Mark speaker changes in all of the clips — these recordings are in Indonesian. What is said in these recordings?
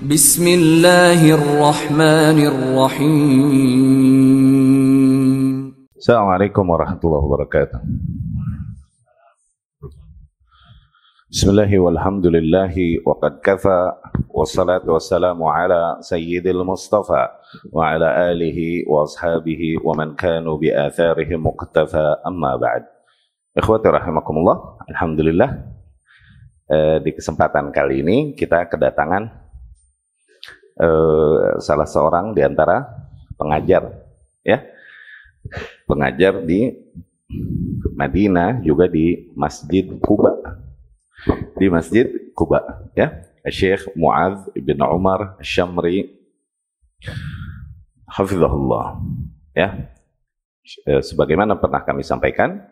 Speaker 1: Bismillahirrahmanirrahim.
Speaker 2: Assalamualaikum warahmatullahi wabarakatuh. Bismillahi walhamdulillahi wa qad kafa wassalatu wassalamu ala sayyidil mustafa wa ala alihi wa ashabihi wa man kanu bi atharihi muqtafa amma ba'd. Ikhwati rahimakumullah, alhamdulillah di kesempatan kali ini kita kedatangan salah seorang di antara pengajar, ya, pengajar di Madinah, juga di Masjid Quba, ya, Syekh Mu'adz bin Umar Syamri hafizahullah, ya. Sebagaimana pernah kami sampaikan,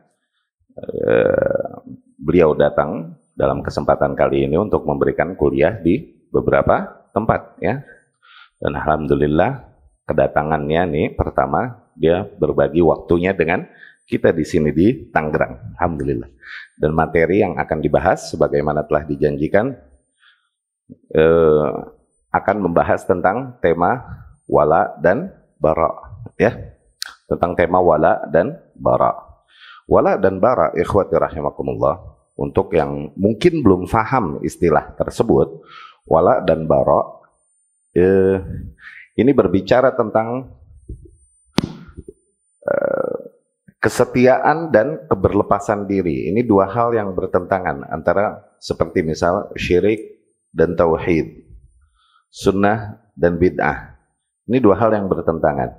Speaker 2: beliau datang dalam kesempatan kali ini untuk memberikan kuliah di beberapa tempat, ya. Dan alhamdulillah kedatangannya nih, pertama dia berbagi waktunya dengan kita di sini di Tangerang, alhamdulillah. Dan materi yang akan dibahas sebagaimana telah dijanjikan akan membahas tentang tema wala dan bara, ya. Tentang tema wala dan bara. Wala dan bara, ikhwati rahimakumullah, untuk yang mungkin belum paham istilah tersebut, wala dan bara ini berbicara tentang kesetiaan dan keberlepasan diri. Ini dua hal yang bertentangan, antara seperti misal syirik dan tauhid, sunnah dan bid'ah. Ini dua hal yang bertentangan.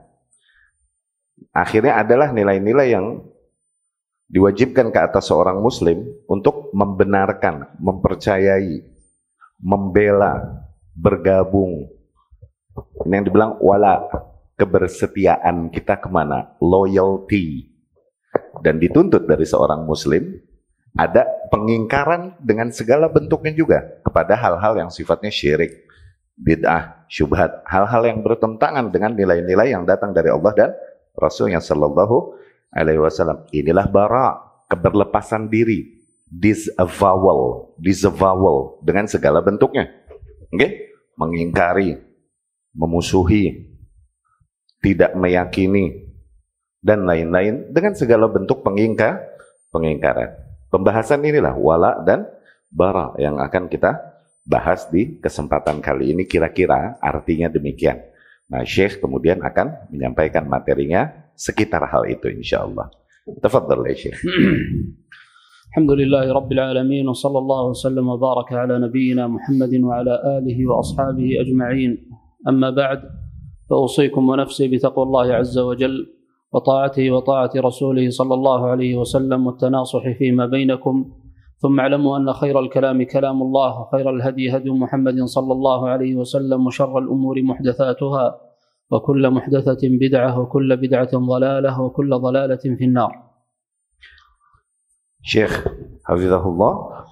Speaker 2: Akhirnya adalah nilai-nilai yang diwajibkan ke atas seorang muslim untuk membenarkan, mempercayai, membela, bergabung. Ini yang dibilang wala, kebersetiaan kita kemana, loyalty. Dan dituntut dari seorang muslim ada pengingkaran dengan segala bentuknya juga kepada hal-hal yang sifatnya syirik, bid'ah, syubhat, hal-hal yang bertentangan dengan nilai-nilai yang datang dari Allah dan Rasulnya Sallallahu Alaihi Wasallam. Inilah bara, keberlepasan diri, disavowal dengan segala bentuknya, okay? Mengingkari, memusuhi, tidak meyakini, dan lain-lain dengan segala bentuk pengingkaran. Pembahasan inilah wala dan bara yang akan kita bahas di kesempatan kali ini. Kira-kira artinya demikian. Nah, Syekh kemudian akan menyampaikan materinya sekitar hal itu insyaallah. Tafadhal ya Syekh.
Speaker 3: Alhamdulillahi Rabbil Alamin, wa sallallahu wasallam wa baraka ala nabiyyina Muhammadin wa ala alihi wa ashabihi ajma'in. Amma ba'd, fa usikum wa nafsi bi taqwallahi azza wa jalla وطاعته وطاعة رسوله صلى الله عليه وسلم والتناصح فيما بينكم ثم اعلموا أن خير الكلام كلام الله وخير الهدي هدي محمد صلى الله عليه وسلم وشر الأمور محدثاتها وكل محدثة بدعة وكل بدعة ضلالة وكل ضلالة في النار.
Speaker 2: Syekh hafizahullah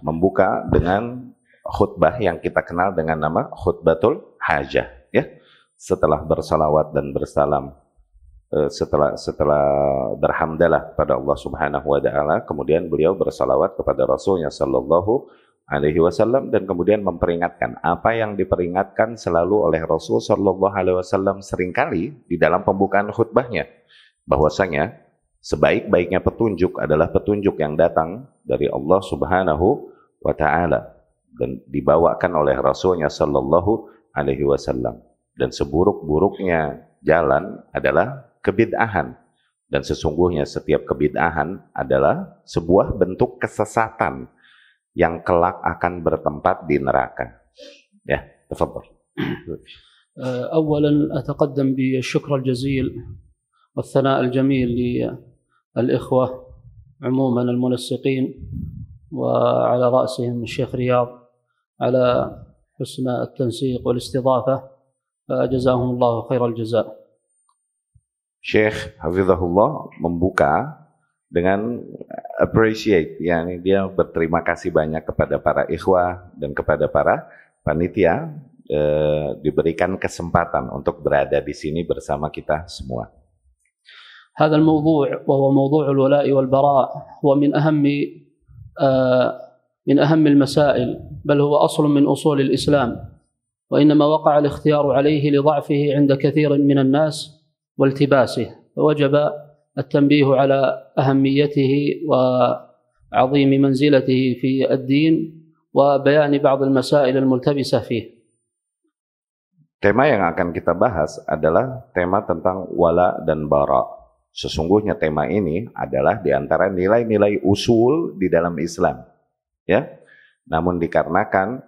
Speaker 2: membuka dengan khutbah yang kita kenal dengan nama khutbatul hajah, ya. Setelah bersalawat dan bersalam, setelah berhamdalah pada Allah Subhanahu wa taala, kemudian beliau bersalawat kepada Rasulnya Sallallahu Alaihi Wasallam, dan kemudian memperingatkan apa yang diperingatkan selalu oleh Rasul Sallallahu Alaihi Wasallam seringkali di dalam pembukaan khutbahnya, bahwasanya sebaik-baiknya petunjuk adalah petunjuk yang datang dari Allah Subhanahu wa taala dan dibawakan oleh Rasulnya Sallallahu Alaihi Wasallam. Dan seburuk-buruknya jalan adalah kebid'ahan. Dan sesungguhnya setiap kebid'ahan adalah sebuah bentuk kesesatan yang kelak akan bertempat di neraka. Ya, tafadhal.
Speaker 3: أولا أتقدم بالشكر الجزيل والثناء الجميل للإخوة عموما المنسقين، وعلى رأسهم الشيخ رياض على حسن التنسيق والاستضافة، فجزاهم الله خير الجزاء.
Speaker 2: Syekh hafizahullah membuka dengan appreciate, yakni dia berterima kasih banyak kepada para ikhwah dan kepada para panitia diberikan kesempatan untuk berada di sini bersama kita semua.
Speaker 3: هذا الموضوع وهو موضوع الولاء والبراء هو من أهم من أهم المسائل، بل هو أصل من أصول الإسلام، وإنما وقع الاختيار عليه لضعفه عند كثير من الناس والتباسه، فوجب التنبيه على أهميته وعظيم منزلته في الدين وبيان بعض المسائل الملتبسة فيه.
Speaker 2: Tema yang akan kita bahas adalah tema tentang wala dan bara. Sesungguhnya tema ini adalah di antara nilai-nilai usul di dalam Islam, ya. Namun dikarenakan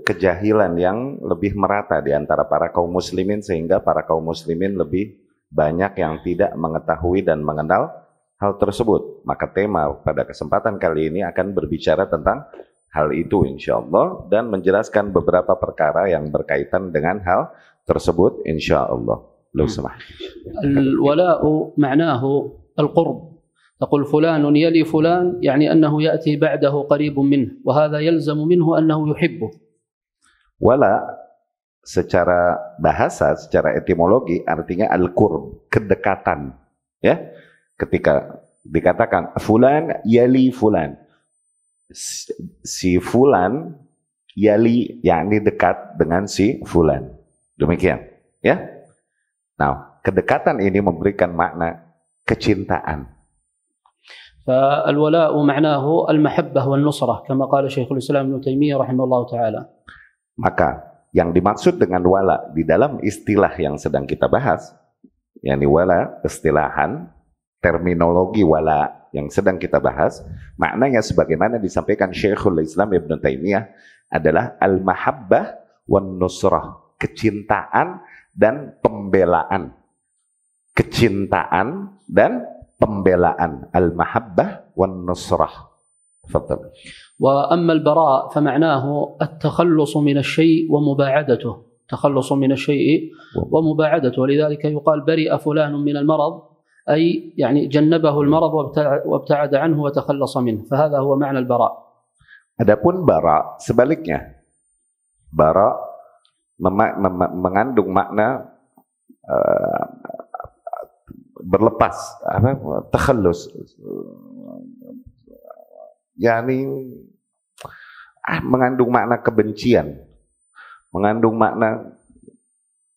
Speaker 2: kejahilan yang lebih merata di antara para kaum muslimin, sehingga para kaum muslimin lebih banyak yang tidak mengetahui dan mengenal hal tersebut. Maka tema pada kesempatan kali ini akan berbicara tentang hal itu insyaallah dan menjelaskan beberapa perkara yang berkaitan dengan hal tersebut insyaallah. Lu semah.
Speaker 3: Al-wala'u ma'nahu al-qurb. تقول فلان يلي فلان يعني أنه يأتي بعده قريب منه وهذا يلزم منه أنه يحبه.
Speaker 2: Wala secara bahasa, secara etimologi artinya al-qurb, kedekatan. Ya. Ketika dikatakan fulan yali fulan, si fulan yali yakni dekat dengan si fulan. Demikian, ya. Nah, kedekatan ini memberikan makna kecintaan.
Speaker 3: فالولاء معناه المحبة والنصرة كما قال شيخ الإسلام ابن تيمية رحمه الله تعالى.
Speaker 2: Maka yang dimaksud dengan wala di dalam istilah yang sedang kita bahas, yakni wala istilahan, terminologi wala yang sedang kita bahas, maknanya sebagaimana disampaikan Syekhul Islam Ibn Taimiyah adalah al-mahabbah wan nusrah, kecintaan dan pembelaan. Kecintaan dan pembelaan, al-mahabbah wan nusrah. Tafadhal.
Speaker 3: وأما البراء فمعناه التخلص من الشيء ومباعدته، تخلص من الشيء ومباعدته، ولذلك يقال برئ فلان من المرض، أي يعني جنبه المرض وابتعد عنه وتخلص منه، فهذا هو معنى البراء.
Speaker 2: Adapun bara sebaliknya, bara mengandung makna berlepas, takhallus, yakni mengandung makna kebencian, mengandung makna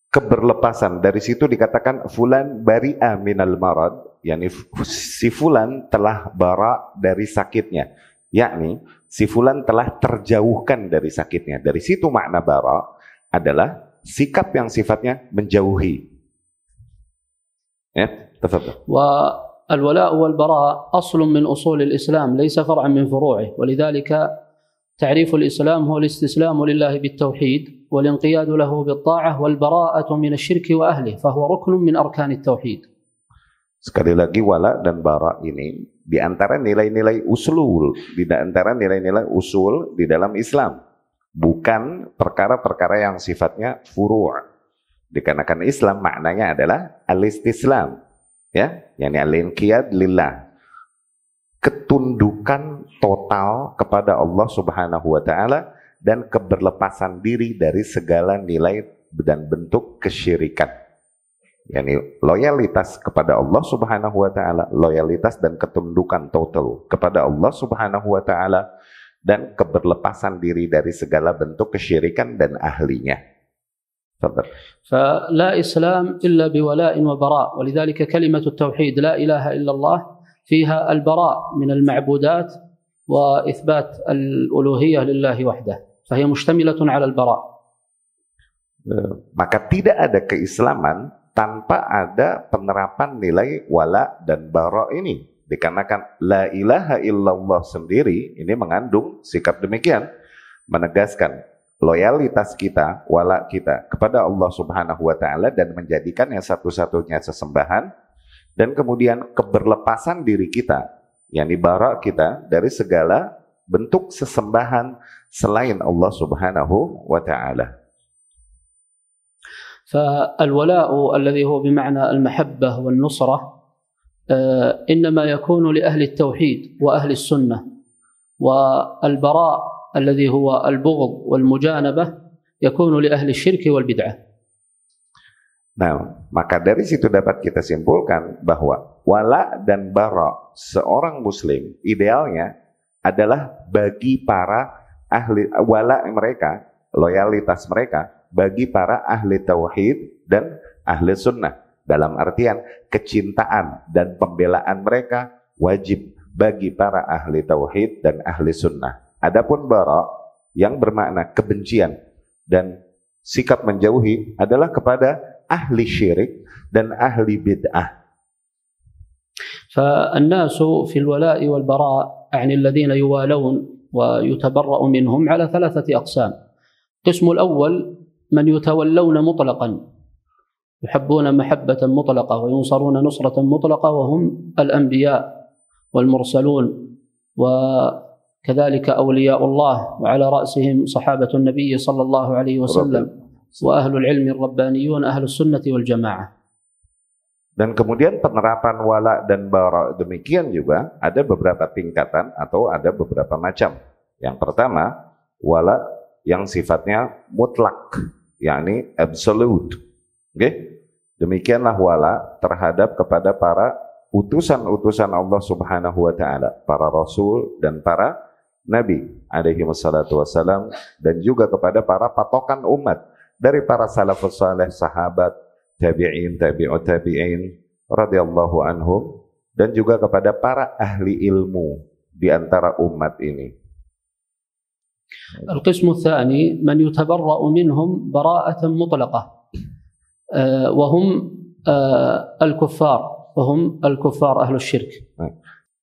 Speaker 2: keberlepasan. Dari situ dikatakan fulan bari'a minal marad, yakni si fulan telah bara dari sakitnya, yakni si fulan telah terjauhkan dari sakitnya. Dari situ makna bara adalah sikap yang sifatnya menjauhi. Ya, tafadhal.
Speaker 3: والولاء والبراء أصل من أصول الإسلام ليس فرعا من فروعه، ولذلك تعريف الإسلام هو الاستسلام لله بالتوحيد والانقياد له بالطاعة والبراءة من الشرك وأهله، فهو ركن من أركان التوحيد.
Speaker 2: Sekali lagi wala dan bara ini di antara nilai-nilai usul, di antara nilai-nilai usul di dalam Islam, bukan perkara-perkara yang sifatnya furu'. Dikarenakan Islam maknanya adalah al-istislam, ya, yakni al-inqiyad lillah, ketundukan total kepada Allah Subhanahu wa taala dan keberlepasan diri dari segala nilai dan bentuk kesyirikan. yakni loyalitas kepada Allah Subhanahu wa taala, loyalitas dan ketundukan total kepada Allah Subhanahu wa taala dan keberlepasan diri dari segala bentuk kesyirikan dan ahlinya.
Speaker 3: فلا إسلام إلا بولاء وبراء، ولذلك كلمة التوحيد لا إله إلا الله فيها البراء من المعبودات وإثبات الألوهية لله وحده، فهي مشتملة على البراء.
Speaker 2: Maka tidak ada keislaman tanpa ada penerapan nilai wala dan bara ini. Dikarenakan la ilaha illallah sendiri ini mengandung sikap demikian, menegaskan loyalitas kita, wala kita kepada Allah Subhanahu wa taala dan menjadikannya satu-satunya sesembahan, dan kemudian keberlepasan diri kita, yakni bara kita dari segala bentuk sesembahan selain Allah Subhanahu wa taala.
Speaker 3: فالولاء الذي هو بمعنى المحبة والنصرة إنما يكون لأهل التوحيد وأهل السنة، والبراء الذي هو البغض والمجانبة يكون لأهل الشرك والبدعة.
Speaker 2: Nah, maka dari situ dapat kita simpulkan bahwa wala dan bara seorang muslim idealnya adalah bagi para ahli wala mereka, loyalitas mereka bagi para ahli tauhid dan ahli sunnah. Dalam artian kecintaan dan pembelaan mereka wajib bagi para ahli tauhid dan ahli sunnah. Adapun bara yang bermakna kebencian dan sikap menjauhi adalah kepada ahli syirik dan ahli bid'ah.
Speaker 3: فالناس في الولاء والبراء يعني الذين يوالون ويتبرأ منهم على ثلاثة أقسام. القسم الأول من يتولون مطلقا يحبون محبة مطلقة وينصرون نصرة مطلقة وهم الأنبياء والمرسلون وكذلك أولياء الله وعلى رأسهم صحابة النبي صلى الله عليه وسلم وأهل العلم الربانيون أهل السنة والجماعة.
Speaker 2: Dan kemudian penerapan wala dan bara demikian juga ada beberapa tingkatan atau ada beberapa macam. Yang pertama, wala yang sifatnya mutlak, yakni absolute. Okay? Demikianlah wala terhadap kepada para utusan-utusan Allah Subhanahu wa taala, para rasul dan para nabi alaihi wassalatu wassalam, dan juga kepada para patokan umat dari para salafus saleh, sahabat, tabi'in, tabi'ut tabi'in radhiyallahu anhum, dan juga kepada para ahli ilmu di antara umat ini.
Speaker 3: القسم الثاني من يتبرأ منهم براءة مطلقة وهم الكفار أهل الشرك.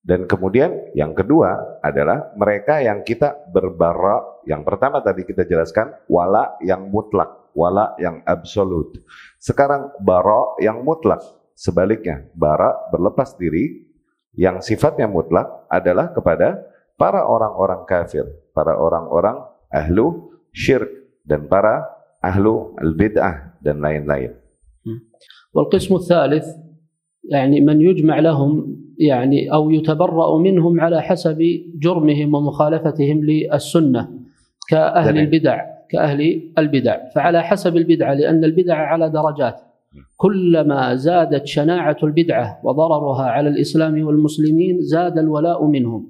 Speaker 2: Dan kemudian yang kedua adalah mereka yang kita berbara. Yang pertama tadi kita jelaskan wala yang mutlak, wala yang absolut. Sekarang bara yang mutlak. Sebaliknya, bara berlepas diri yang sifatnya mutlak adalah kepada para orang-orang kafir, para orang-orang ahlu syirk dan para ahlu al-bid'ah dan lain-lain.
Speaker 3: والقسم الثالث يعني من يجمع لهم يعني أو يتبرأ منهم على حسب جرمهم ومخالفتهم للسنة كأهل البدع فعلى حسب البدعة، لأن البدع على درجات، كلما زادت شناعة البدعة وضررها على الإسلام والمسلمين زاد الولاء منهم،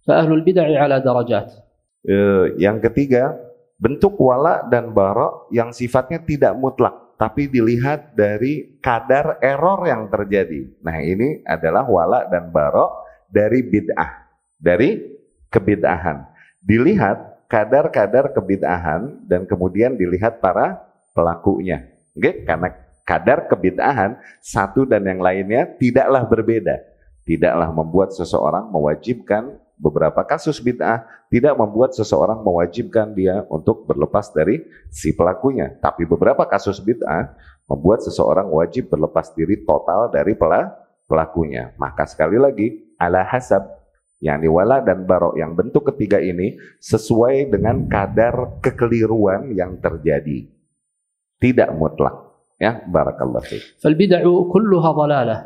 Speaker 3: فأهل البدع على درجات.
Speaker 2: Yang ketiga, bentuk wala dan bara yang sifatnya tidak mutlak, tapi dilihat dari kadar error yang terjadi. Nah, ini adalah wala dan bara dari bid'ah, dari kebid'ahan. Dilihat kadar-kadar kebid'ahan dan kemudian dilihat para pelakunya. Oke? Karena kadar kebid'ahan satu dan yang lainnya tidaklah berbeda. Tidaklah membuat seseorang mewajibkan beberapa kasus bid'ah, tidak membuat seseorang mewajibkan dia untuk berlepas dari si pelakunya. Tapi beberapa kasus bid'ah membuat seseorang wajib berlepas diri total dari pelakunya. Maka sekali lagi, ala hasab, yakni wala dan bara yang bentuk ketiga ini sesuai dengan kadar kekeliruan yang terjadi. Tidak mutlak. Ya, barakallahu fiik.
Speaker 3: Falbid'u kulluha dhalalah.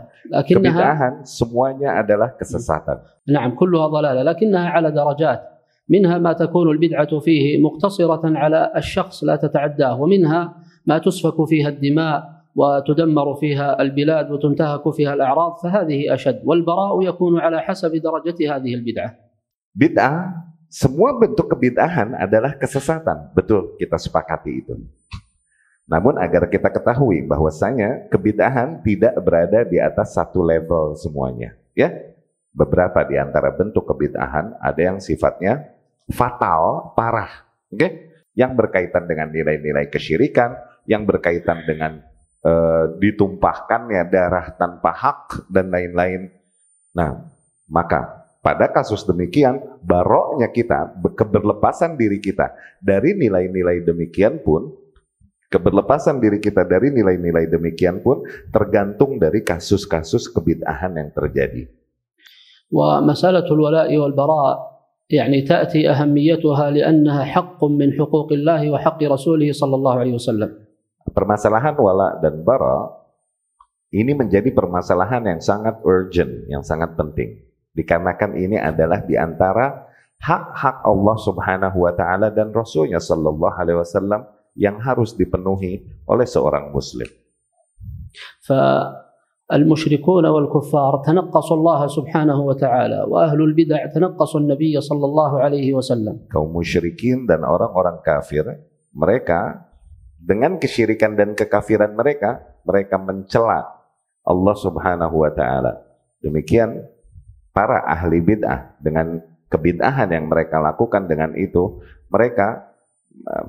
Speaker 2: Kebid'ahan semuanya adalah kesesatan.
Speaker 3: نعم كلها ضلالة لكنها على درجات، منها ما تكون البدعة فيه مقتصرة على الشخص لا تتعداه، ومنها ما تسفك فيها الدماء وتدمر فيها البلاد وتنتهك فيها الأعراض، فهذه أشد، والبراء يكون على حسب درجة هذه البدعة.
Speaker 2: Bid'ah, semua bentuk kebid'ahan adalah kesesatan. Betul, kita sepakati itu. Namun agar kita ketahui bahwasanya kebid'ahan tidak berada di atas satu level semuanya, ya. Beberapa di antara bentuk kebid'ahan ada yang sifatnya fatal, parah, oke? Yang berkaitan dengan nilai-nilai kesyirikan, yang berkaitan dengan ditumpahkannya darah tanpa hak dan lain-lain. Nah, maka pada kasus demikian, baroknya kita, keberlepasan diri kita dari nilai-nilai demikian pun, keberlepasan diri kita dari nilai-nilai demikian pun tergantung dari kasus-kasus kebid'ahan yang terjadi.
Speaker 3: ومسألة الولاء والبراء يعني تأتي أهميتها لأنها حق من حقوق الله وحق رسوله صلى الله عليه وسلم.
Speaker 2: Permasalahan wala dan bara ini menjadi permasalahan yang sangat urgent, yang sangat penting. Dikarenakan ini adalah di antara hak-hak Allah Subhanahu wa taala dan Rasulnya sallallahu alaihi wasallam yang harus dipenuhi oleh seorang muslim.
Speaker 3: المشركون والكفار تنقصوا الله سبحانه وتعالى وأهل البدع تنقصوا النبي صلى الله عليه وسلم.
Speaker 2: Kaum musyrikin dan orang-orang kafir, mereka dengan kesyirikan dan kekafiran mereka, mereka mencela Allah Subhanahu wa taala. Demikian para ahli bid'ah dengan kebid'ahan yang mereka lakukan, dengan itu mereka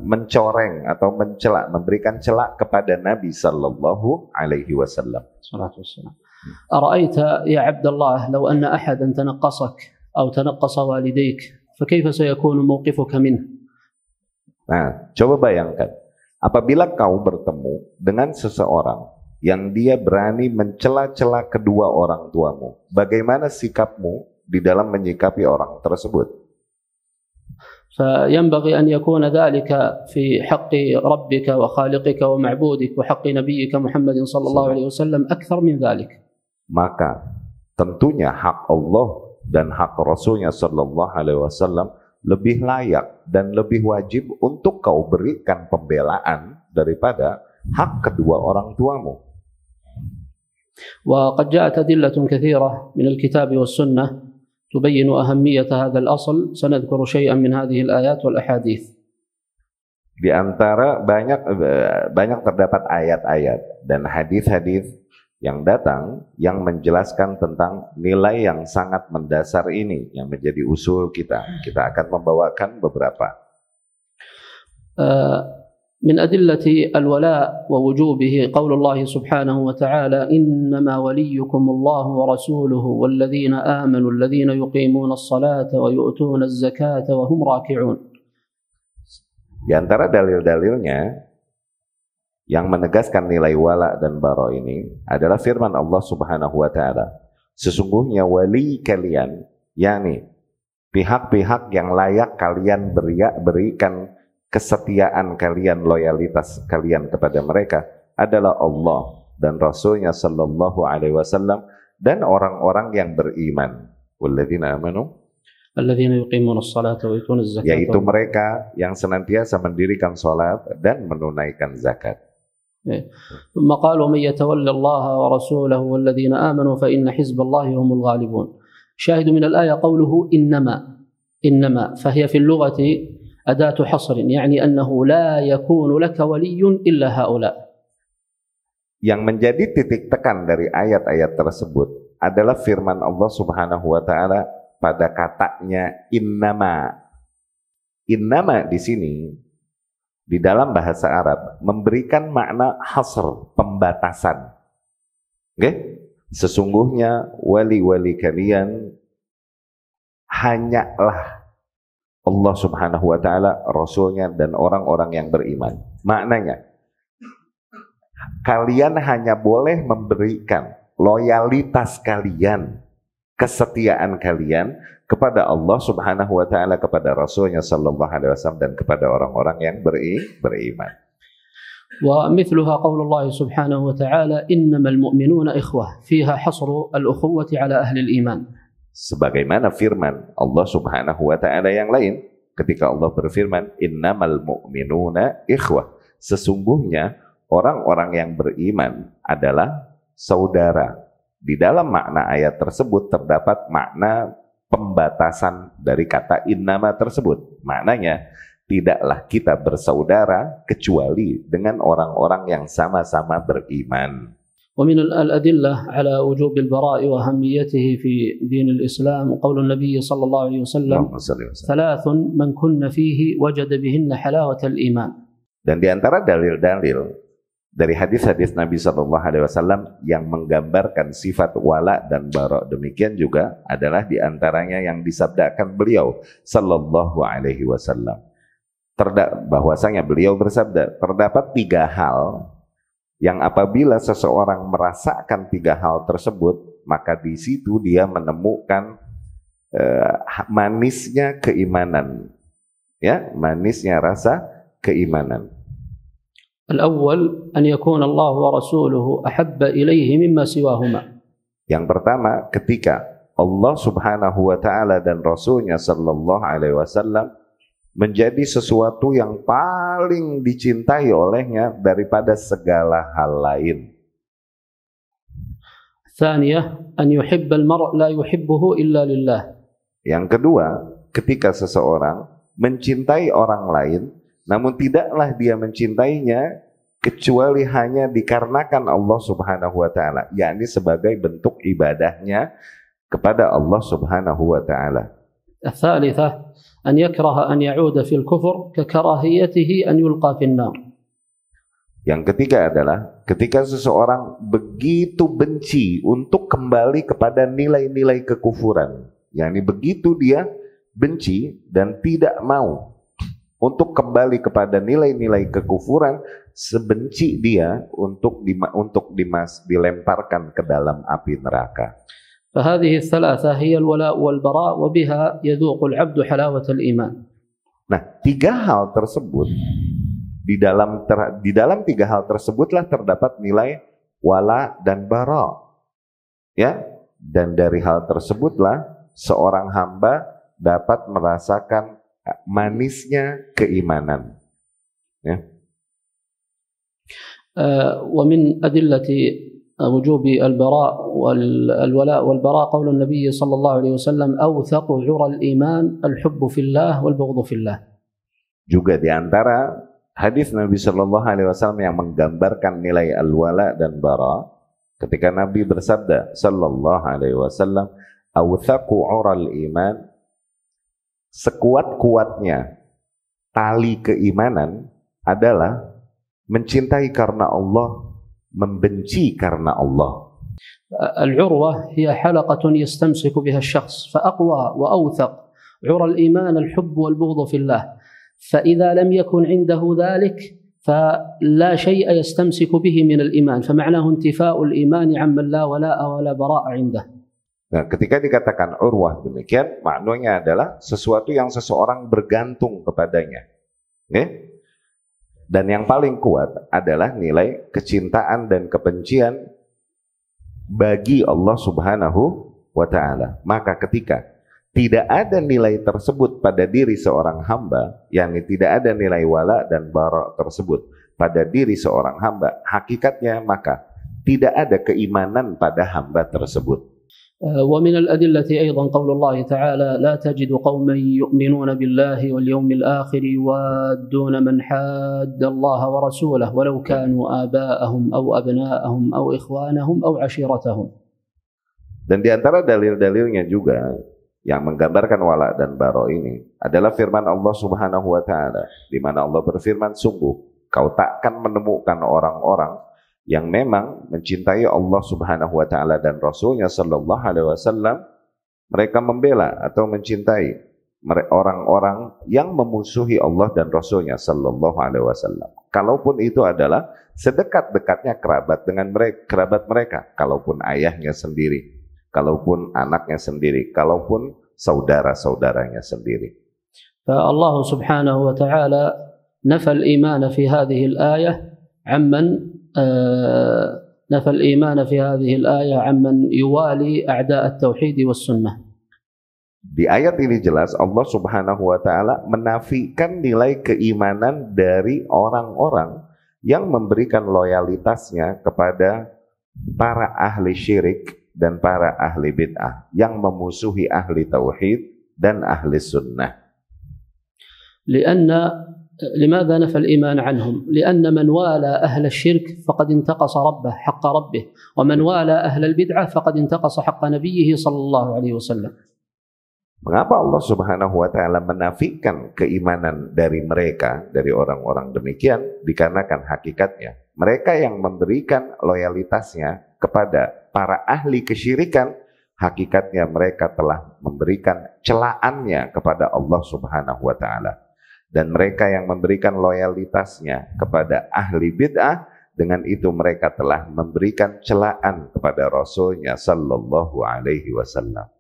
Speaker 2: mencoreng atau mencela, memberikan celak kepada Nabi sallallahu alaihi wasallam.
Speaker 3: أرأيت يا عبد الله لو أن أحدا تنقصك أو تنقص والديك فكيف سيكون موقفك منه؟
Speaker 2: Nah, coba bayangkan, apabila kau bertemu dengan seseorang yang dia berani mencela-cela kedua orang tuamu, bagaimana sikapmu di dalam menyikapi orang tersebut?
Speaker 3: فينبغي أن يكون ذلك في حق ربك وخالقك ومعبودك وحق نبيك محمد صلى الله عليه وسلم أكثر من ذلك.
Speaker 2: Maka tentunya hak Allah dan hak Rasulnya sallallahu alaihi wasallam lebih layak dan lebih wajib untuk kau berikan pembelaan daripada hak kedua orang tuamu.
Speaker 3: وقد جاءت أدلة كثيرة من الكتاب والسنة تبين أهمية هذا الأصل. سنذكر شيئا من هذه الآيات والأحاديث.
Speaker 2: Di antara banyak terdapat ayat-ayat dan hadis-hadis yang datang yang menjelaskan tentang nilai yang sangat mendasar ini yang menjadi usul kita. Kita akan membawakan beberapa.
Speaker 3: من أدلة الولاء ووجوبه قول الله سبحانه وتعالى إنما وليكم الله ورسوله والذين آمنوا الذين يقيمون الصلاة ويؤتون الزكاة وهم راكعون.
Speaker 2: Di antara dalil-dalilnya yang menegaskan nilai wala dan bara ini adalah firman Allah Subhanahu wa taala. Sesungguhnya wali kalian, yakni pihak-pihak yang layak kalian berikan kesetiaan kalian, loyalitas kalian kepada mereka adalah Allah dan Rasulnya sallallahu alaihi wasallam dan orang-orang yang beriman. Walladzina amanu
Speaker 3: alladzina yuqimuna as-salata wa yu'tuna az-zakata,
Speaker 2: yaitu mereka yang senantiasa mendirikan salat dan menunaikan zakat.
Speaker 3: ثم قالوا من يتولى الله ورسوله والذين آمنوا فإن حزب الله هم الغالبون. شاهد من الآية قوله إنما فهي في اللغة أداة حصر، يعني أنه لا يكون لك ولي إلا هؤلاء.
Speaker 2: Yang menjadi titik tekan dari ayat-ayat tersebut adalah firman Allah Subhanahu wa taala pada katanya innama. Innama di sini di dalam bahasa Arab memberikan makna hasr, pembatasan. Okay? Sesungguhnya wali-wali kalian hanyalah Allah Subhanahu wa taala, Rasulnya dan orang-orang yang beriman. Maknanya, kalian hanya boleh memberikan loyalitas kalian, kesetiaan kalian kepada Allah Subhanahu wa taala, kepada Rasulnya sallallahu alaihi wasallam dan kepada orang-orang yang beriman.
Speaker 3: ومثلها قول الله سبحانه وتعالى إنما المؤمنون إخوة فيها حصر الأخوة على أهل الإيمان.
Speaker 2: Sebagaimana firman Allah Subhanahu wa taala yang lain ketika Allah berfirman innamal mu'minuna ikhwah, sesungguhnya orang-orang yang beriman adalah saudara. Di dalam makna ayat tersebut terdapat makna pembatasan dari kata innama tersebut. Maknanya tidaklah kita bersaudara kecuali dengan orang-orang yang sama-sama beriman.
Speaker 3: ومن الأدلة على وجوب البراء وأهميته في دين الإسلام قول النبي صلى الله عليه وسلم ثلاث من كن فيه وجد بهن حلاوة الإيمان.
Speaker 2: Dan di antara dalil-dalil dari hadis-hadis Nabi sallallahu alaihi wasallam yang menggambarkan sifat wala dan bara demikian juga adalah di antaranya yang disabdakan beliau sallallahu alaihi wasallam. Bahwasanya beliau bersabda, terdapat 3 hal yang apabila seseorang merasakan 3 hal tersebut, maka di situ dia menemukan manisnya keimanan, ya, manisnya rasa keimanan.
Speaker 3: Al-awwal an yakuna Allah wa rasuluhu ahabba ilaihi mimma siwahuma.
Speaker 2: Yang pertama, ketika Allah Subhanahu wa taala dan Rasulnya sallallahu alaihi wasallam menjadi sesuatu yang paling dicintai olehnya daripada segala hal lain.
Speaker 3: ثانية أن يحب المرء لا يحبه إلا لله.
Speaker 2: Yang kedua, ketika seseorang mencintai orang lain, namun tidaklah dia mencintainya kecuali hanya dikarenakan Allah Subhanahu wa taala, yakni sebagai bentuk ibadahnya kepada Allah Subhanahu wa taala.
Speaker 3: الثالثة أن يكره أن يعود في الكفر ككراهيته أن يلقى في النار.
Speaker 2: Yang ketiga adalah ketika seseorang begitu benci untuk kembali kepada nilai-nilai kekufuran, yakni begitu dia benci dan tidak mau untuk kembali kepada nilai-nilai kekufuran, sebenci dia untuk dilemparkan ke dalam api neraka.
Speaker 3: فهذه الثلاثة هي الولاء والبراء وبها يذوق العبد حلاوة الإيمان.
Speaker 2: Nah, tiga hal tersebut di dalam tiga hal tersebutlah terdapat nilai wala dan bara. Ya, dan dari hal tersebutlah seorang hamba dapat merasakan manisnya keimanan. Ya.
Speaker 3: ومن أدلة وجوب البراء والولاء والبراء قول النبي صلى الله عليه وسلم أوثق عرى الإيمان الحب في الله والبغض في الله. Juga
Speaker 2: di antara hadis Nabi Shallallahu Alaihi Wasallam yang menggambarkan nilai al-wala dan bara, ketika Nabi bersabda Shallallahu Alaihi Wasallam, "Awthaqu ural iman," sekuat-kuatnya tali keimanan adalah mencintai karena Allah, membenci karena Allah.
Speaker 3: العروة هي حلقة يستمسك بها الشخص فأقوى وأوثق عرى الإيمان الحب والبغض في الله، فإذا لم يكن عنده ذلك فلا شيء يستمسك به من الإيمان، فمعناه انتفاء الإيمان عمن لا ولاء ولا براء عنده.
Speaker 2: Nah, ketika dikatakan urwah demikian, maknanya adalah sesuatu yang seseorang bergantung kepadanya. Okay? Dan yang paling kuat adalah nilai kecintaan dan kebencian bagi Allah Subhanahu wa ta'ala. Maka ketika tidak ada nilai tersebut pada diri seorang hamba, yakni tidak ada nilai wala dan bara tersebut pada diri seorang hamba, hakikatnya maka tidak ada keimanan pada hamba tersebut.
Speaker 3: ومن الأدلة أيضا قول الله تعالى لا تجد قوما يؤمنون بالله واليوم الآخر يوادون من حاد الله ورسوله ولو كانوا آباءهم أو أبناءهم أو إخوانهم أو عشيرتهم.
Speaker 2: Dan di antara dalil-dalilnya juga yang menggambarkan wala dan bara ini adalah firman Allah Subhanahu wa taala, di mana Allah berfirman, sungguh kau takkan menemukan orang-orang yang memang mencintai Allah Subhanahu wa taala dan Rasulnya sallallahu alaihi wasallam, mereka membela atau mencintai orang-orang yang memusuhi Allah dan Rasulnya sallallahu alaihi wasallam. Kalaupun itu adalah sedekat-dekatnya kerabat dengan kerabat mereka, kalaupun ayahnya sendiri, kalaupun anaknya sendiri, kalaupun saudara-saudaranya sendiri.
Speaker 3: Allah Subhanahu wa taala nafa al-iman fi hadhihi al-ayah amman نفى الإيمان في هذه الآية عمن يوالي أعداء التوحيد والسنة.
Speaker 2: Di ayat ini jelas Allah Subhanahu wa taala menafikan nilai keimanan dari orang-orang yang memberikan loyalitasnya kepada para ahli syirik dan para ahli bid'ah, yang memusuhi ahli tauhid dan ahli sunnah.
Speaker 3: لماذا نفى الإيمان عنهم؟ لأن من والى أهل الشرك فقد انتقص ربه حق ربه، ومن والى أهل البدعة فقد انتقص حق نبيه صلى الله عليه وسلم.
Speaker 2: Mengapa Allah Subhanahu wa taala menafikan keimanan dari mereka, dari orang-orang demikian? Dikarenakan hakikatnya mereka yang memberikan loyalitasnya kepada para ahli kesyirikan, hakikatnya mereka telah memberikan celaannya kepada Allah Subhanahu wa taala. Dan mereka yang memberikan loyalitasnya kepada ahli bid'ah, dengan itu mereka telah memberikan celaan kepada Rasulnya sallallahu alaihi wasallam.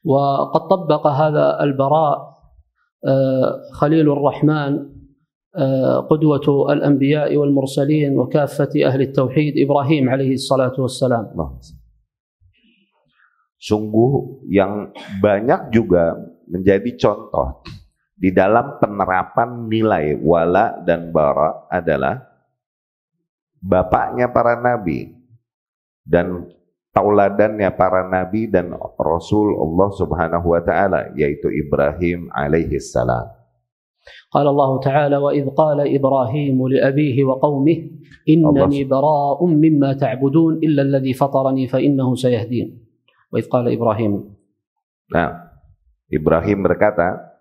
Speaker 3: وقد طبق هذا البراء خليل الرحمن قدوة الأنبياء والمرسلين وكافة أهل التوحيد إبراهيم عليه الصلاة والسلام.
Speaker 2: Sungguh yang banyak juga menjadi contoh di dalam penerapan nilai wala dan bara adalah bapaknya para nabi dan tauladannya para nabi dan rasul Allah Subhanahu wa taala, yaitu Ibrahim alaihi salam.
Speaker 3: قال الله تعالى وإذ قال إبراهيم لأبيه وقومه إنني براء مما تعبدون إلا الذي فطرني فإنه سيهدين وإذ قال إبراهيم.
Speaker 2: Nah, Ibrahim berkata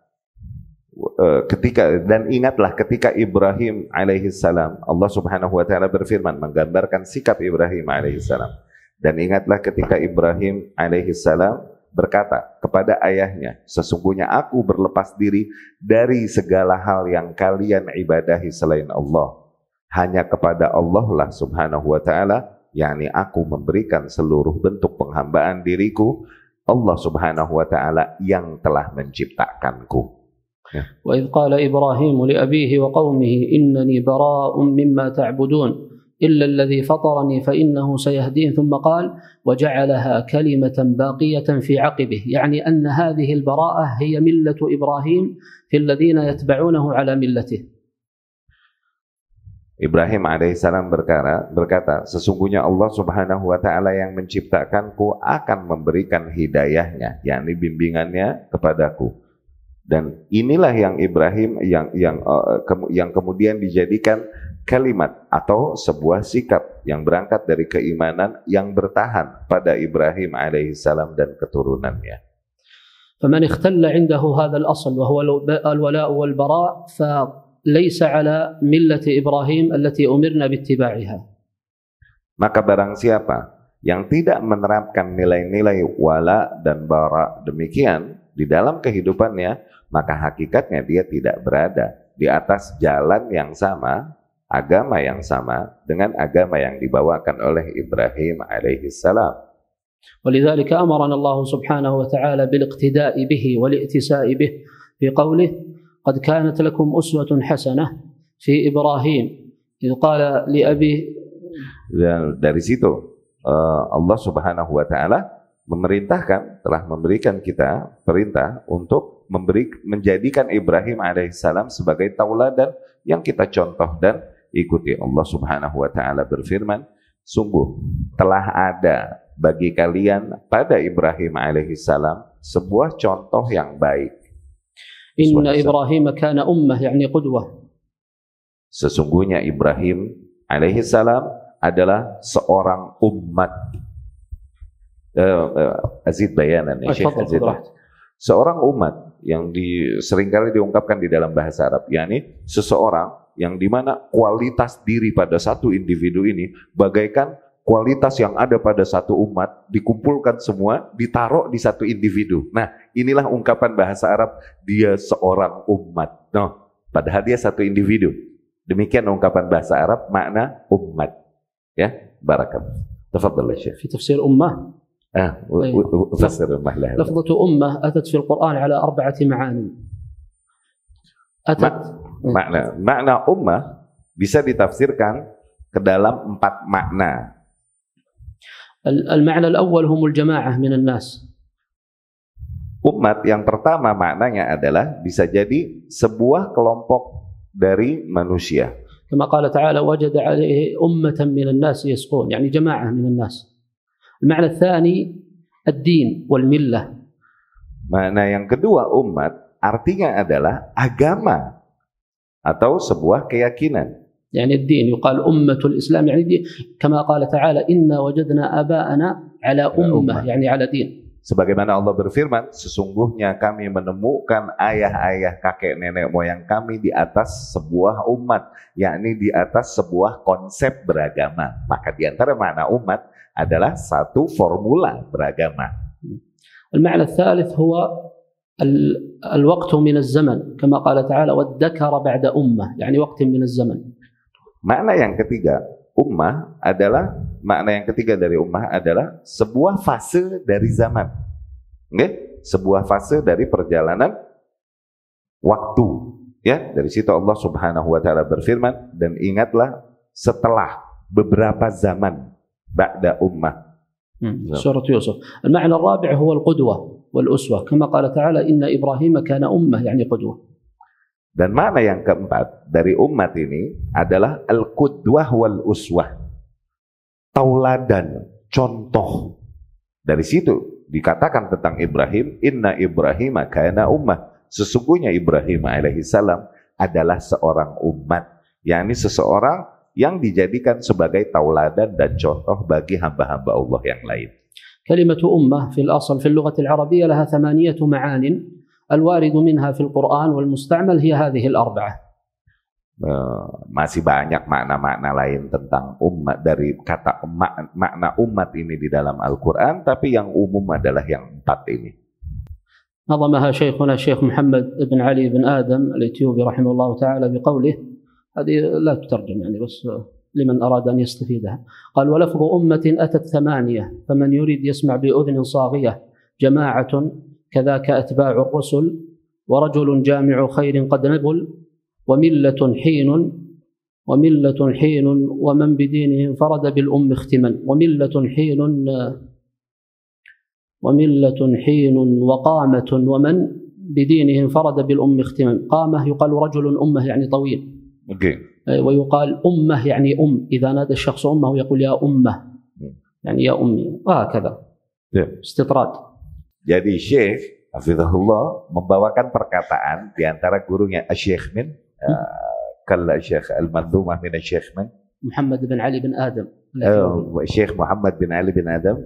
Speaker 2: ingatlah ketika Ibrahim alaihi salam, Allah Subhanahu wa taala berfirman menggambarkan sikap Ibrahim alaihi salam. Dan ingatlah ketika Ibrahim alaihi salam berkata kepada ayahnya, sesungguhnya aku berlepas diri dari segala hal yang kalian ibadahi selain Allah. Hanya kepada Allah lah Subhanahu wa ta'ala, yakni aku memberikan seluruh bentuk penghambaan diriku, Allah Subhanahu wa ta'ala yang telah menciptakanku.
Speaker 3: وإذ قال إبراهيم لأبيه وقومه إنني براء مما تعبدون إلا الذي فطرني فإنه سيهدين ثم قال وجعلها كلمة باقية في عقبه يعني أن هذه البراءة هي ملة إبراهيم في الذين يتبعونه على ملته.
Speaker 2: Ibrahim alaihissalam berkata, sesungguhnya Allah Subhanahu wa ta'ala yang menciptakanku akan memberikan hidayahnya, yakni bimbingannya kepadaku. Dan inilah yang Ibrahim yang kemudian dijadikan kalimat atau sebuah sikap yang berangkat dari keimanan yang bertahan pada Ibrahim alaihissalam dan keturunannya.
Speaker 3: فمن اختل عنده هذا الأصل وهو الولاء والبراء فليس على ملة إبراهيم التي أمرنا باتباعها.
Speaker 2: Maka barang siapa yang tidak menerapkan nilai-nilai wala dan bara demikian di dalam kehidupannya, maka hakikatnya dia tidak berada di atas jalan yang sama, agama yang sama dengan agama yang dibawakan oleh Ibrahim alaihi salam.
Speaker 3: ولذلك أمرنا الله سبحانه وتعالى بالاقتداء به والائتساء به في قوله قد كانت لكم أسوة حسنة في إبراهيم إذ قال لأبيه.
Speaker 2: Dan dari situ Allah Subhanahu wa taala telah memberikan kita perintah untuk menjadikan Ibrahim alaihissalam sebagai tauladan yang kita contoh dan ikuti. Allah Subhanahu wa taala berfirman, sungguh telah ada bagi kalian pada Ibrahim alaihissalam sebuah contoh yang baik.
Speaker 3: Inna Ibrahim kana ummah, yani qudwah.
Speaker 2: Sesungguhnya Ibrahim alaihissalam adalah seorang umat. Azid bayanan ya Syekh Azid. Seorang umat yang seringkali diungkapkan di dalam bahasa Arab, yakni seseorang yang dimana kualitas diri pada satu individu ini bagaikan kualitas yang ada pada satu umat dikumpulkan semua, ditaruh di satu individu. Nah, inilah ungkapan bahasa Arab, dia seorang umat. No, padahal dia satu individu. Demikian ungkapan bahasa Arab makna umat. Ya, barakallah. Tafadhal Syekh.
Speaker 3: Fi tafsir ummah.
Speaker 2: فسر أمة لها.
Speaker 3: لفظة أمة أتت في القرآن على 4 معاني.
Speaker 2: معنى أمة bisa ditafsirkan ke dalam 4 makna.
Speaker 3: المعنى الأول هم الجماعة من الناس.
Speaker 2: Umat yang pertama maknanya adalah bisa jadi sebuah kelompok dari manusia.
Speaker 3: كما قال تعالى وجد عليه أمة من الناس يسقون, يعني جماعة من الناس. المعنى الثاني الدين والملة.
Speaker 2: Makna yang kedua umat artinya adalah agama atau sebuah keyakinan.
Speaker 3: يعني الدين يقال أمة الإسلام, يعني دين. كما قال تعالى إنا وجدنا آباءنا على أمة, يعني على دين.
Speaker 2: Sebagaimana Allah berfirman, sesungguhnya kami menemukan ayah-ayah kakek nenek moyang kami di atas sebuah umat, yakni di atas sebuah konsep beragama. Maka di antara makna umat adalah satu formula beragama.
Speaker 3: المعنى الثالث هو الوقت من الزمن كما قال تعالى والذكر بعد أمة, يعني وقت من الزمن.
Speaker 2: Makna yang ketiga dari ummah adalah sebuah fase dari zaman. Okay? Sebuah fase dari perjalanan waktu. Ya, dari situ Allah Subhanahu wa taala berfirman, dan ingatlah setelah beberapa zaman, ba'da ummah.
Speaker 3: سورة يوسف. المعنى الرابع هو القدوة والأسوة كما قال تعالى إن إبراهيم كان أمة, يعني قدوة.
Speaker 2: Dan makna yang keempat dari umat ini adalah al-qudwah wal uswah. Tauladan, contoh. Dari situ dikatakan tentang Ibrahim, inna Ibrahim kana ummah. Sesungguhnya Ibrahim alaihissalam adalah seorang umat, yakni seseorang yang dijadikan sebagai tauladan dan contoh bagi hamba-hamba Allah yang lain.
Speaker 3: كلمة أمة في الأصل في اللغة العربية لها 8 معان الوارد منها في القرآن والمستعمل هي هذه الأربعة.
Speaker 2: Masih banyak makna-makna lain tentang umat dari kata makna umat ini di dalam Al-Quran, tapi yang umum adalah yang 4 ini.
Speaker 3: نظمها شيخنا الشيخ محمد بن علي بن آدم الإثيوبي رحمه الله تعالى بقوله، هذه لا تترجم يعني بس لمن أراد أن يستفيدها. قال: ولفظ أمة أتت 8 فمن يريد يسمع بأذن صاغية، جماعة كذاك أتباع الرسل، ورجل جامع خير قد نبل، وملة حين ومن بدينه انفرد بالأم اختما. وملة حين وقامة ومن بدينه انفرد بالأم اختما. قامة يقال رجل أمة يعني طويل. ويقال أمة يعني إذا نادى الشخص أمه يقول يا أمة يعني يا أمي، وهكذا استطراد.
Speaker 2: Jadi Syekh Hafizahullah membawakan perkataan di antara gurunya Syekh min kalla Syekh Al-Mandhumah min Syekh min
Speaker 3: Muhammad bin Ali bin Adam,
Speaker 2: Syekh Muhammad bin Ali bin Adam,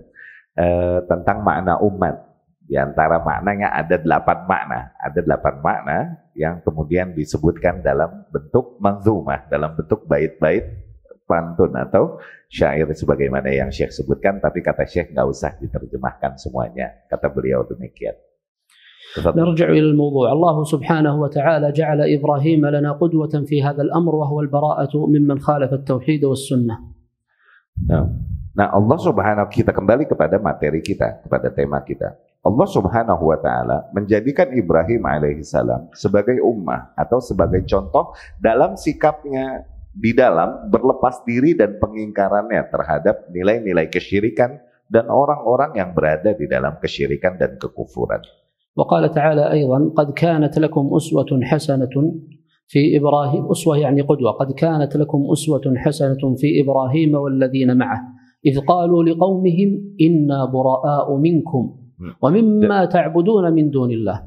Speaker 2: tentang makna umat. Di antara maknanya ada 8 makna. Ada 8 makna yang kemudian disebutkan dalam bentuk manzumah, dalam bentuk bait-bait pantun atau syair sebagaimana yang Syekh sebutkan, tapi kata Syekh nggak usah diterjemahkan semuanya. Kata beliau demikian.
Speaker 3: نرجع إلى الموضوع. الله سبحانه وتعالى جعل إبراهيم لنا قدوة في هذا الأمر وهو البراءة ممن خالف التوحيد والسنة.
Speaker 2: Nah, Allah Subhanahu, kita kembali kepada materi kita, kepada tema kita. Allah Subhanahu wa taala menjadikan Ibrahim alaihissalam sebagai ummah atau sebagai contoh dalam sikapnya di dalam berlepas diri dan pengingkarannya terhadap nilai-nilai kesyirikan dan orang-orang yang berada di dalam kesyirikan dan kekufuran.
Speaker 3: وقال تعالى أيضا: قد كانت لكم أسوة حسنة في إبراهيم، أسوة يعني قدوة، قد كانت لكم أسوة حسنة في إبراهيم والذين معه إذ قالوا لقومهم إنا براء منكم ومما تعبدون من دون الله.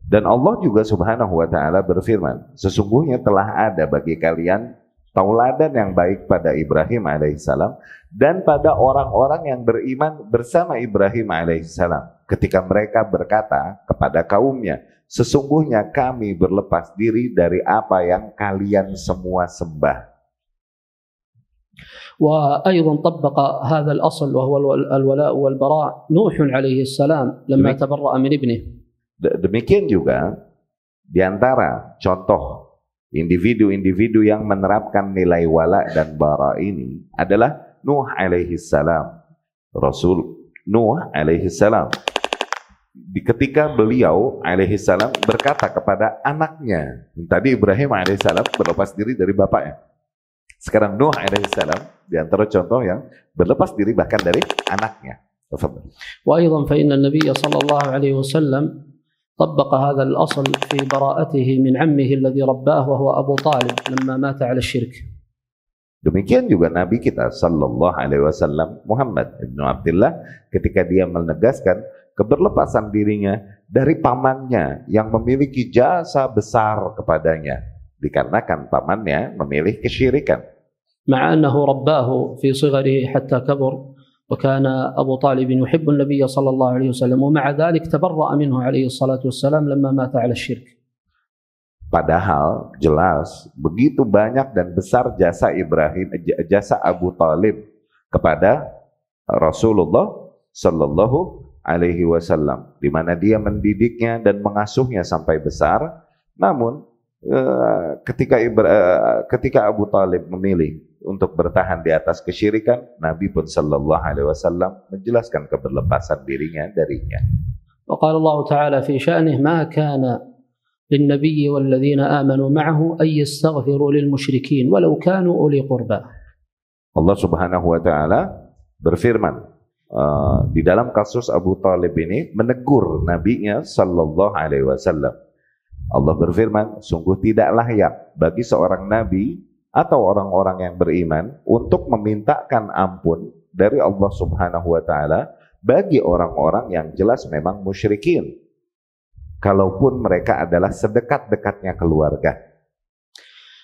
Speaker 2: Dan Allah juga Subhanahu wa taala berfirman, sesungguhnya telah ada bagi kalian tauladan yang baik pada Ibrahim alaihissalam dan pada orang-orang yang beriman bersama Ibrahim alaihissalam ketika mereka berkata kepada kaumnya, sesungguhnya kami berlepas diri dari apa yang kalian semua sembah.
Speaker 3: وأيضا طبق هذا الأصل وهو الولاء والبراء نوح عليه السلام لما تبرأ من ابنه.
Speaker 2: Demikian juga di antara contoh individu-individu yang menerapkan nilai wala dan bara ini adalah Nuh alaihi salam. Rasul Nuh alaihi salam, ketika beliau alaihi salam berkata kepada anaknya, tadi Ibrahim alaihi salam berlepas diri dari bapaknya. Sekarang Nuh alaihissalam di antara contoh yang berlepas diri bahkan dari anaknya.
Speaker 3: وأيضا فإن النبي صلى الله عليه وسلم طبق هذا الأصل في براءته من عمه الذي رباه وهو أبو طالب لما مات على الشرك.
Speaker 2: Demikian juga Nabi kita sallallahu alaihi wasallam Muhammad ibn Abdullah ketika dia menegaskan keberlepasan dirinya dari pamannya yang memiliki jasa besar kepadanya dikarenakan pamannya memilih kesyirikan.
Speaker 3: مع أنه رباه في صغره حتى كبر وكان أبو طالب يحب النبي صلى الله عليه وسلم ومع ذلك تبرأ منه عليه الصلاة والسلام لما مات على الشرك.
Speaker 2: Padahal jelas begitu banyak dan besar jasa Ibrahim, jasa Abu Talib kepada Rasulullah sallallahu alaihi wasallam, di mana dia mendidiknya dan mengasuhnya sampai besar. Namun ketika Abu Talib memilih untuk bertahan di atas kesyirikan, Nabi pun sallallahu alaihi wasallam menjelaskan keberlepasan dirinya darinya.
Speaker 3: وقال الله تعالى في شأنه ما كان للنبي والذين آمنوا معه أن يستغفروا للمشركين ولو كانوا أولي قربى.
Speaker 2: Allah Subhanahu wa taala berfirman di dalam kasus Abu Talib ini menegur nabinya sallallahu alaihi wasallam. Allah berfirman, sungguh tidak layak bagi seorang nabi atau orang-orang yang beriman untuk memintakan ampun dari Allah Subhanahu wa taala bagi orang-orang yang jelas memang musyrikin, kalaupun mereka adalah sedekat-dekatnya keluarga.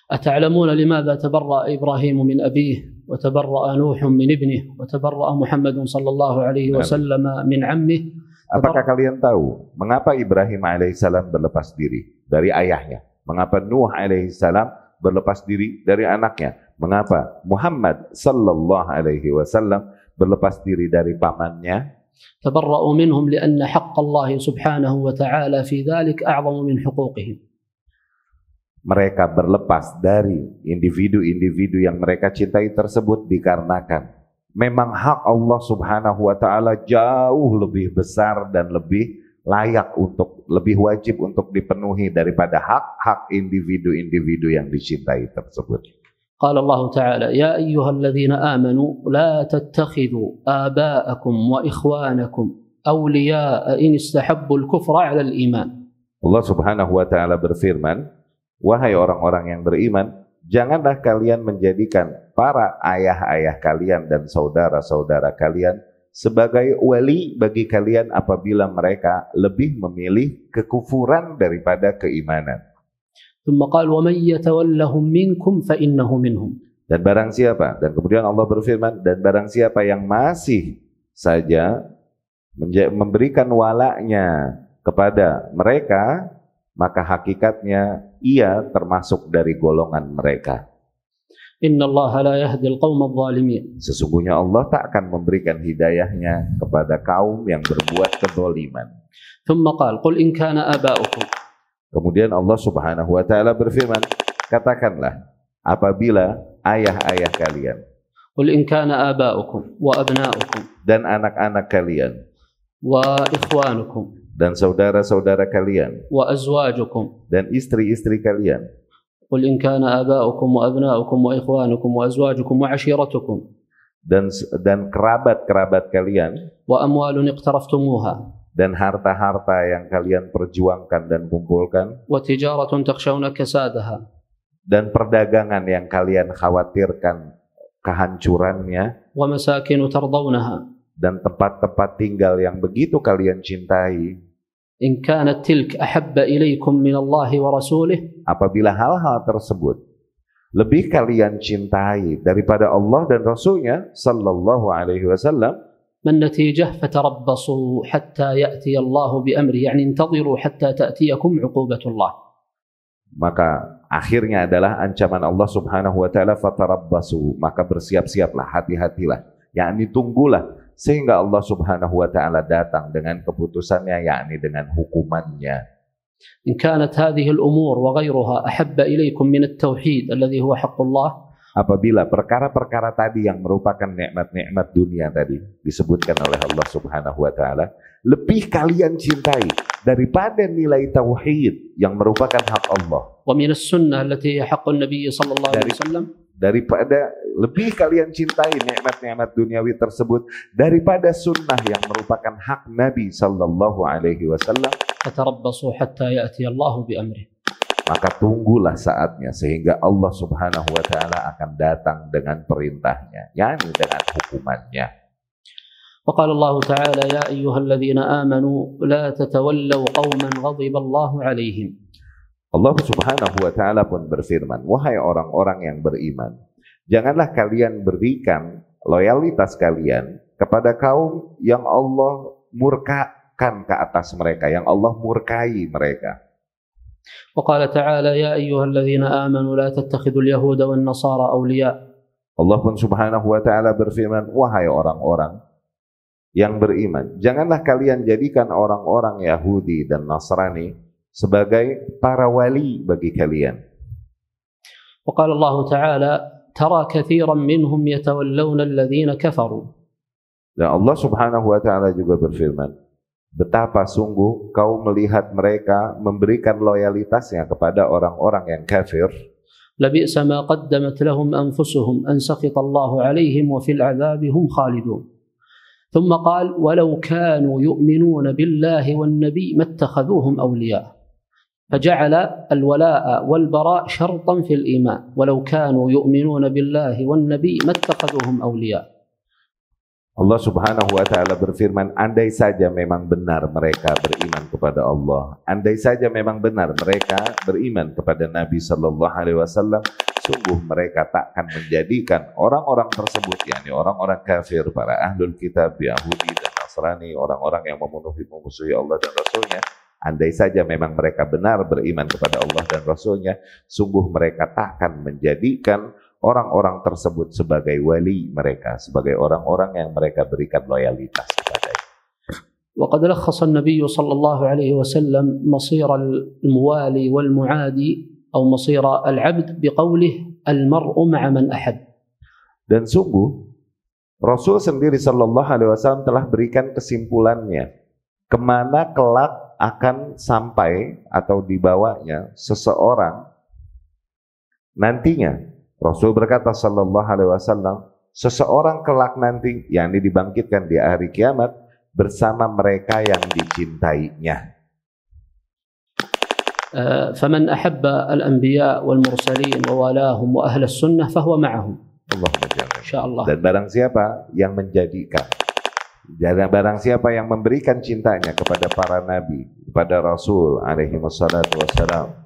Speaker 3: أتعلمون لماذا تبرأ إبراهيم من أبيه وتبرأ نوح من ابنه وتبرأ محمد صلى الله عليه وسلم من عمه؟
Speaker 2: Apakah kalian tahu mengapa Ibrahim alaihissalam berlepas diri dari ayahnya? Mengapa Nuh alaihissalam berlepas diri dari anaknya? Mengapa Muhammad sallallahu alaihi wasallam berlepas diri dari pamannya?
Speaker 3: تبرأوا منهم لأن حق الله سبحانه وتعالى في ذلك أعظم من حقوقهم.
Speaker 2: Mereka berlepas dari individu-individu yang mereka cintai tersebut dikarenakan memang hak Allah Subhanahu wa taala jauh lebih besar dan lebih layak untuk, lebih wajib untuk dipenuhi daripada hak-hak individu-individu yang dicintai tersebut.
Speaker 3: قال الله تعالى يا أيها الذين آمنوا لا تتخذوا آباءكم وإخوانكم أولياء إن استحبوا الكفر على الإيمان.
Speaker 2: Allah Subhanahu wa taala berfirman, wahai orang-orang yang beriman, janganlah kalian menjadikan para ayah-ayah kalian dan saudara-saudara kalian sebagai wali bagi kalian apabila mereka lebih memilih kekufuran daripada keimanan.
Speaker 3: ثم قال ومن يتولهم منكم فإنه منهم.
Speaker 2: Dan barang siapa, dan kemudian Allah berfirman, dan barang siapa yang masih saja memberikan walaknya kepada mereka, maka hakikatnya ia termasuk dari golongan mereka.
Speaker 3: Inna Allah la yahdi al-qawm adh-dhalimin.
Speaker 2: Sesungguhnya Allah tak akan memberikan hidayahnya kepada kaum yang berbuat kezaliman.
Speaker 3: Thumma qala qul in kana aba'ukum.
Speaker 2: Kemudian Allah Subhanahu wa taala berfirman, katakanlah apabila ayah-ayah kalian,
Speaker 3: qul in kana aba'ukum wa abna'ukum,
Speaker 2: dan anak-anak kalian,
Speaker 3: wa ikhwanukum,
Speaker 2: dan saudara-saudara kalian,
Speaker 3: wa azwajukum,
Speaker 2: dan istri-istri kalian.
Speaker 3: Qul in kana aba'ukum wa abna'ukum wa ikhwanukum wa azwajukum wa 'ashiratukum,
Speaker 2: dan kerabat-kerabat kalian,
Speaker 3: wa amwalun iqtaraftumuha,
Speaker 2: dan harta-harta yang kalian perjuangkan dan kumpulkan,
Speaker 3: wa tijaratun takhshawna kasadaha,
Speaker 2: dan perdagangan yang kalian khawatirkan kehancurannya,
Speaker 3: wa masakin tardawnaha,
Speaker 2: dan tempat-tempat tinggal yang begitu kalian cintai.
Speaker 3: In kanat tilk ahabba ilaykum min Allah wa rasulih,
Speaker 2: apabila hal-hal tersebut lebih kalian cintai daripada Allah dan Rasulnya sallallahu alaihi wasallam,
Speaker 3: man natijah fatarabbasu hatta ya'ti Allah bi amri, yani intadhiru hatta ta'tiyakum 'uqubatullah.
Speaker 2: Maka akhirnya adalah ancaman Allah Subhanahu wa taala, fatarabbasu, maka bersiap-siaplah, hati-hatilah, yakni tunggulah sehingga Allah Subhanahu wa taala datang dengan keputusannya, yakni dengan hukumannya.
Speaker 3: In kanat hadhihi al-umur wa ghayruha ahabba ilaykum min at-tauhid alladhi huwa haqqullah,
Speaker 2: apabila perkara-perkara tadi yang merupakan nikmat-nikmat dunia tadi disebutkan oleh Allah Subhanahu wa taala lebih kalian cintai daripada nilai tauhid yang merupakan hak Allah,
Speaker 3: wa min as-sunnah allati hiya haqqun nabiy sallallahu alaihi wasallam, daripada
Speaker 2: lebih kalian cintai nikmat-nikmat duniawi tersebut daripada sunnah yang merupakan hak Nabi sallallahu alaihi wasallam,
Speaker 3: fatarabbasu hatta ya'ti Allah bi amri,
Speaker 2: maka tunggulah saatnya sehingga Allah Subhanahu wa taala akan datang dengan perintahnya, yakni dengan hukumannya.
Speaker 3: Wa qala Allah ta'ala ya ayyuhalladzina amanu la tatawallaw qauman ghadiba Allah 'alaihim.
Speaker 2: Allah Subhanahu wa taala pun berfirman, wahai orang-orang yang beriman, janganlah kalian berikan loyalitas kalian kepada kaum yang Allah murkakan ke atas mereka, yang Allah murkai mereka.
Speaker 3: Wa qala ta'ala ya ayyuhalladzina amanu la tattakhidul yahuda wan nasara awliya.
Speaker 2: Allah pun Subhanahu wa taala berfirman, wahai orang-orang yang beriman, janganlah kalian jadikan orang-orang Yahudi dan Nasrani sebagai para wali bagi kalian.
Speaker 3: Wa qala Allah ta'ala tara katsiran minhum yatawallawna alladhina kafaru.
Speaker 2: Dan Allah Subhanahu wa taala juga berfirman, betapa sungguh kau melihat mereka memberikan loyalitasnya kepada orang-orang yang kafir.
Speaker 3: Labi'sa ma qaddamat lahum anfusuhum an sakhita Allah 'alaihim wa fil 'adzabi hum khalidun. ثم قال ولو كانوا يؤمنون بالله والنبي ما اتخذوهم أولياء. فجعل الولاء والبراء شرطا في الإيمان ولو كانوا يؤمنون بالله والنبي ما اتخذوهم أولياء.
Speaker 2: Allah Subhanahu wa taala berfirman, andai saja memang benar mereka beriman kepada Allah, andai saja memang benar mereka beriman kepada Nabi sallallahu alaihi wasallam, sungguh mereka takkan menjadikan orang-orang tersebut, yakni orang-orang kafir, para ahlul kitab, Yahudi dan Nasrani, orang-orang yang memusuhi Allah dan Rasulnya, andai saja memang mereka benar beriman kepada Allah dan Rasulnya, sungguh mereka takkan menjadikan orang-orang tersebut sebagai wali mereka, sebagai orang-orang yang mereka berikan loyalitas kepadanya.
Speaker 3: وقد لخص النبي صلى الله عليه وسلم مصير الموالي والمعادي أو مصير العبد بقوله المرء مع من أحب.
Speaker 2: Dan sungguh Rasul sendiri sallallahu alaihi wasallam telah berikan kesimpulannya kemana kelak akan sampai atau dibawanya seseorang nantinya. Rasul berkata sallallahu alaihi wasallam, seseorang kelak nanti yakni dibangkitkan di hari kiamat bersama mereka yang dicintainya.
Speaker 3: فمن أحب الأنبياء والمرسلين ووالاهم وأهل السنة فهو معهم.
Speaker 2: Allahumma jalla.
Speaker 3: Insyaallah.
Speaker 2: Dan barang siapa yang menjadikan, barang siapa yang memberikan cintanya kepada para nabi, kepada Rasul alaihi wassalatu wassalam,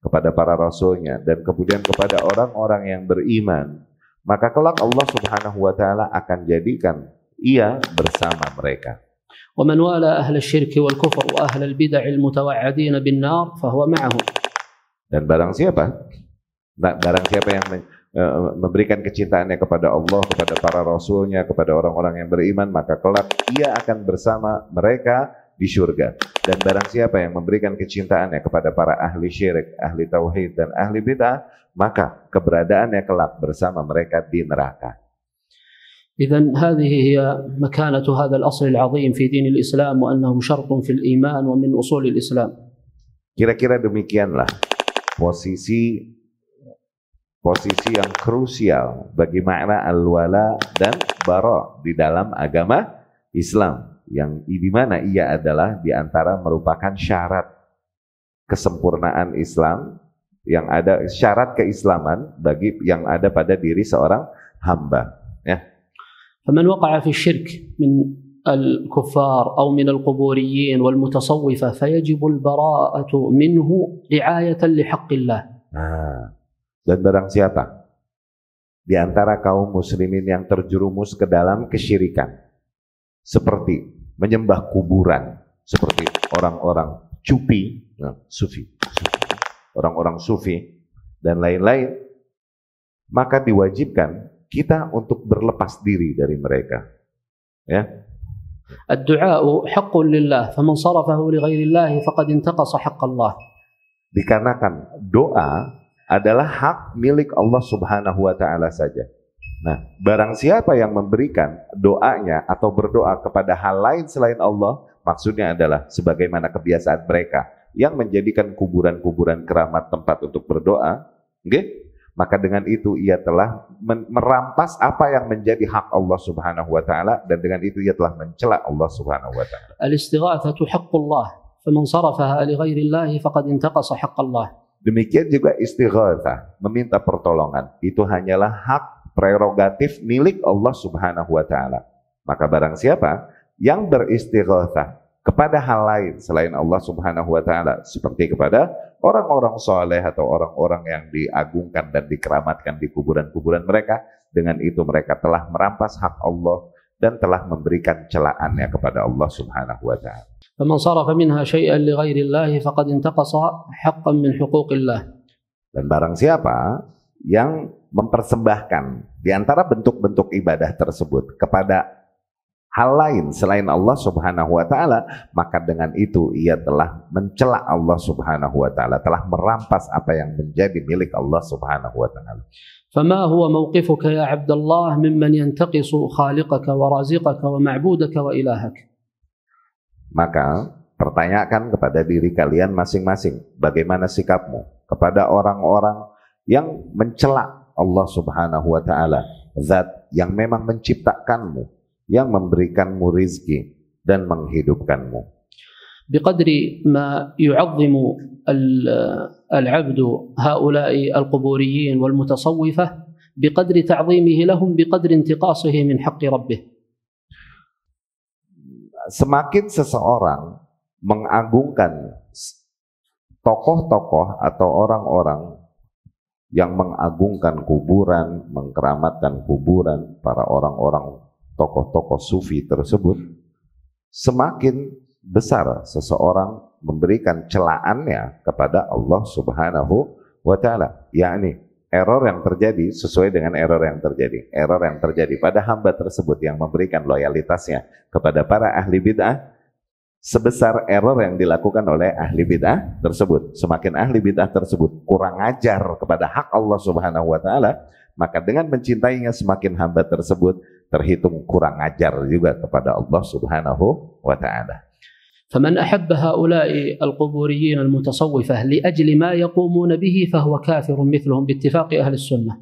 Speaker 2: kepada para rasulnya, dan kemudian kepada orang-orang yang beriman, maka kelak Allah Subhanahu wa taala akan jadikan ia bersama mereka.
Speaker 3: ومن والى أهل الشرك والكفر وأهل البدع المتوعدين بالنار فهو معهم.
Speaker 2: Dan barang siapa yang memberikan kecintaannya kepada Allah, kepada para rasulnya, kepada orang-orang yang beriman, maka kelak ia akan bersama mereka di surga. Dan barang siapa yang memberikan kecintaannya kepada para ahli syirik, ahli tauhid dan ahli bid'ah, maka keberadaannya kelak bersama mereka di neraka.
Speaker 3: إذن هذه هي مكانة هذا الأصل العظيم في دين الإسلام وأنه شرط في الإيمان ومن أصول الإسلام. Kira-kira
Speaker 2: demikianlah posisi yang krusial bagi makna al-wala dan bara di dalam agama Islam, yang di mana ia adalah di antara merupakan syarat kesempurnaan Islam, yang ada syarat keislaman bagi yang ada pada diri seorang hamba, ya.
Speaker 3: فمن وقع في الشرك من الكفار أو من القبوريين والمتصوفة فيجب البراءة منه رعاية لحق الله.
Speaker 2: Dan barang siapa di antara kaum muslimin yang terjerumus ke dalam kesyirikan, seperti menyembah kuburan, seperti orang-orang sufi, orang-orang sufi dan lain-lain, maka diwajibkan kita untuk berlepas diri dari mereka, ya.
Speaker 3: الدعاء حق لله فمن صرفه لغير الله فقد انتقص حق الله.
Speaker 2: Dikarenakan doa adalah hak milik Allah Subhanahu wa taala saja. Nah, barang siapa yang memberikan doanya atau berdoa kepada hal lain selain Allah, maksudnya adalah sebagaimana kebiasaan mereka yang menjadikan kuburan-kuburan keramat tempat untuk berdoa, okay? Maka dengan itu ia telah merampas apa yang menjadi hak Allah Subhanahu wa taala, dan dengan itu ia telah mencela Allah Subhanahu wa taala.
Speaker 3: Al-istighatsatu haqqullah, faman sarafaha li ghairi Allah faqad intaqasa haqqallah.
Speaker 2: Demikian juga istighatsah, meminta pertolongan, itu hanyalah hak prerogatif milik Allah Subhanahu wa taala. Maka barang siapa yang beristighatsah kepada hal lain selain Allah Subhanahu wa taala, seperti kepada orang-orang soleh atau orang-orang yang diagungkan dan dikeramatkan di kuburan-kuburan mereka, dengan itu mereka telah merampas hak Allah dan telah memberikan celaannya kepada Allah Subhanahu wa taala.
Speaker 3: فمن صرف منها شيئا لغير الله فقد انتقص حقا من حقوق الله.
Speaker 2: Dan barang siapa yang mempersembahkan di antara bentuk-bentuk ibadah tersebut kepada hal lain selain Allah Subhanahu wa taala, maka dengan itu ia telah mencela Allah Subhanahu wa taala, telah merampas apa yang menjadi milik Allah Subhanahu wa taala.
Speaker 3: فما هو موقفك يا عبد الله ممن ينتقص خالقك ورازقك ومعبودك وإلهك؟
Speaker 2: Maka pertanyakan kepada diri kalian masing-masing, bagaimana sikapmu kepada orang-orang yang mencela Allah Subhanahu wa taala, zat yang memang menciptakanmu, yang memberikanmu rizki dan menghidupkanmu.
Speaker 3: بقدر ما يعظم العبد هؤلاء القبوريين والمتصوفة بقدر تعظيمه لهم بقدر انتقاصه من حق ربه.
Speaker 2: Semakin seseorang mengagungkan tokoh-tokoh atau orang-orang yang mengagungkan kuburan, mengkeramatkan kuburan, para orang-orang tokoh-tokoh sufi tersebut, semakin besar seseorang memberikan celaannya kepada Allah Subhanahu wa Ta'ala. Yakni error yang terjadi sesuai dengan error yang terjadi pada hamba tersebut yang memberikan loyalitasnya kepada para ahli bid'ah sebesar error yang dilakukan oleh ahli bid'ah tersebut. Semakin ahli bid'ah tersebut kurang ajar kepada hak Allah Subhanahu wa Ta'ala, maka dengan mencintainya semakin hamba tersebut terhitung kurang ajar juga kepada Allah Subhanahu wa Ta'ala.
Speaker 3: فمن أحب هؤلاء القبوريين المتصوفة لأجل ما يقومون به فهو كافر مثلهم باتفاق أهل السنة.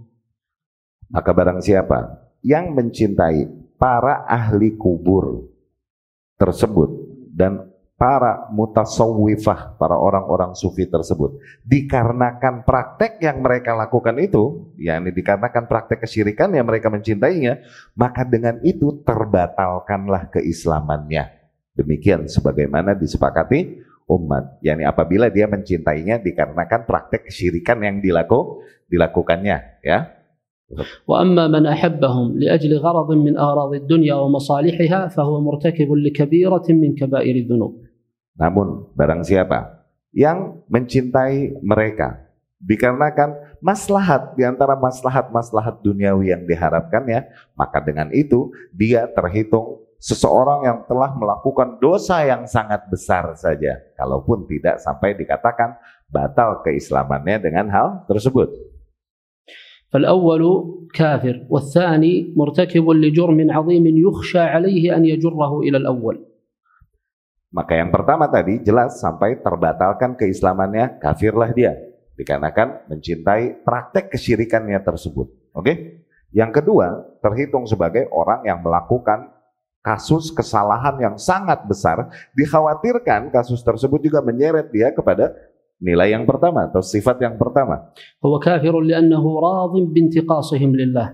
Speaker 2: Maka barang siapa yang mencintai para ahli kubur tersebut dan para mutasawwifah, para orang-orang sufi tersebut, dikarenakan praktek yang mereka lakukan itu, yakni dikarenakan praktek kesyirikan yang mereka mencintainya, maka dengan itu terbatalkanlah keislamannya. Demikian sebagaimana disepakati umat, yakni apabila dia mencintainya dikarenakan praktek kesyirikan yang dilakukannya, ya.
Speaker 3: وأما من أحبهم لأجل غرض من أغراض الدنيا ومصالحها فهو مرتكب لكبيرة من كبائر الذنوب.
Speaker 2: Namun barang siapa yang mencintai mereka dikarenakan maslahat di antara maslahat-maslahat duniawi yang diharapkannya, maka dengan itu dia terhitung seseorang yang telah melakukan dosa yang sangat besar saja, kalaupun tidak sampai dikatakan batal keislamannya dengan hal tersebut.
Speaker 3: فالأول كافر والثاني مرتكب لجرم عظيم يخشى عليه أن يجره إلى الأول.
Speaker 2: Maka yang pertama tadi jelas sampai terbatalkan keislamannya, kafirlah dia dikarenakan mencintai praktek kesyirikannya tersebut. Oke? Yang kedua, terhitung sebagai orang yang melakukan kasus kesalahan yang sangat besar, dikhawatirkan kasus tersebut juga menyeret dia kepada nilai yang pertama atau sifat yang pertama.
Speaker 3: هو كافر لأنه راض بانتقاصهم لله.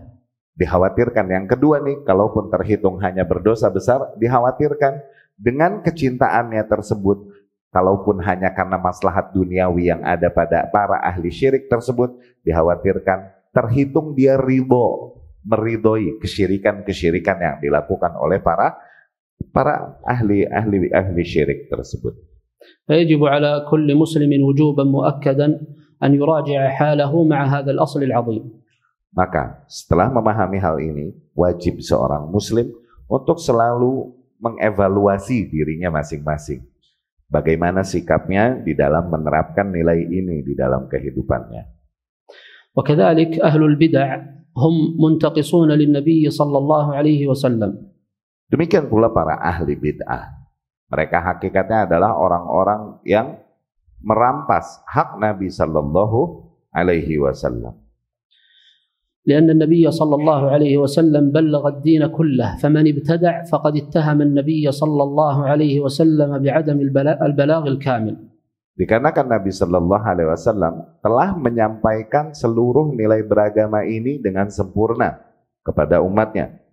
Speaker 2: Dikhawatirkan yang kedua nih, kalaupun terhitung hanya berdosa besar, dikhawatirkan dengan kecintaannya tersebut, kalaupun hanya karena maslahat duniawi yang ada pada para ahli syirik tersebut, dikhawatirkan terhitung dia meridhoi kesyirikan-kesyirikan yang dilakukan oleh para ahli syirik tersebut.
Speaker 3: فيجب على كل مسلم وجوبا مؤكدا أن يراجع حاله مع هذا الأصل العظيم.
Speaker 2: Maka setelah memahami hal ini, wajib seorang muslim untuk selalu mengevaluasi dirinya masing-masing. Bagaimana sikapnya di dalam menerapkan nilai ini di dalam kehidupannya.
Speaker 3: وكذلك أهل البدع هم منتقصون للنبي صلى الله عليه وسلم.
Speaker 2: Demikian pula para ahli bid'ah. Mereka hakikatnya adalah orang-orang yang merampas hak Nabi sallallahu alaihi wasallam.
Speaker 3: لأن النبي صلى الله عليه وسلم بلغ الدين كله فمن ابتدع فقد اتهم النبي صلى الله عليه وسلم بعدم البلاغ الكامل.
Speaker 2: Dikarenakan Nabi sallallahu alaihi wasallam telah menyampaikan seluruh nilai beragama ini dengan sempurna kepada umatnya.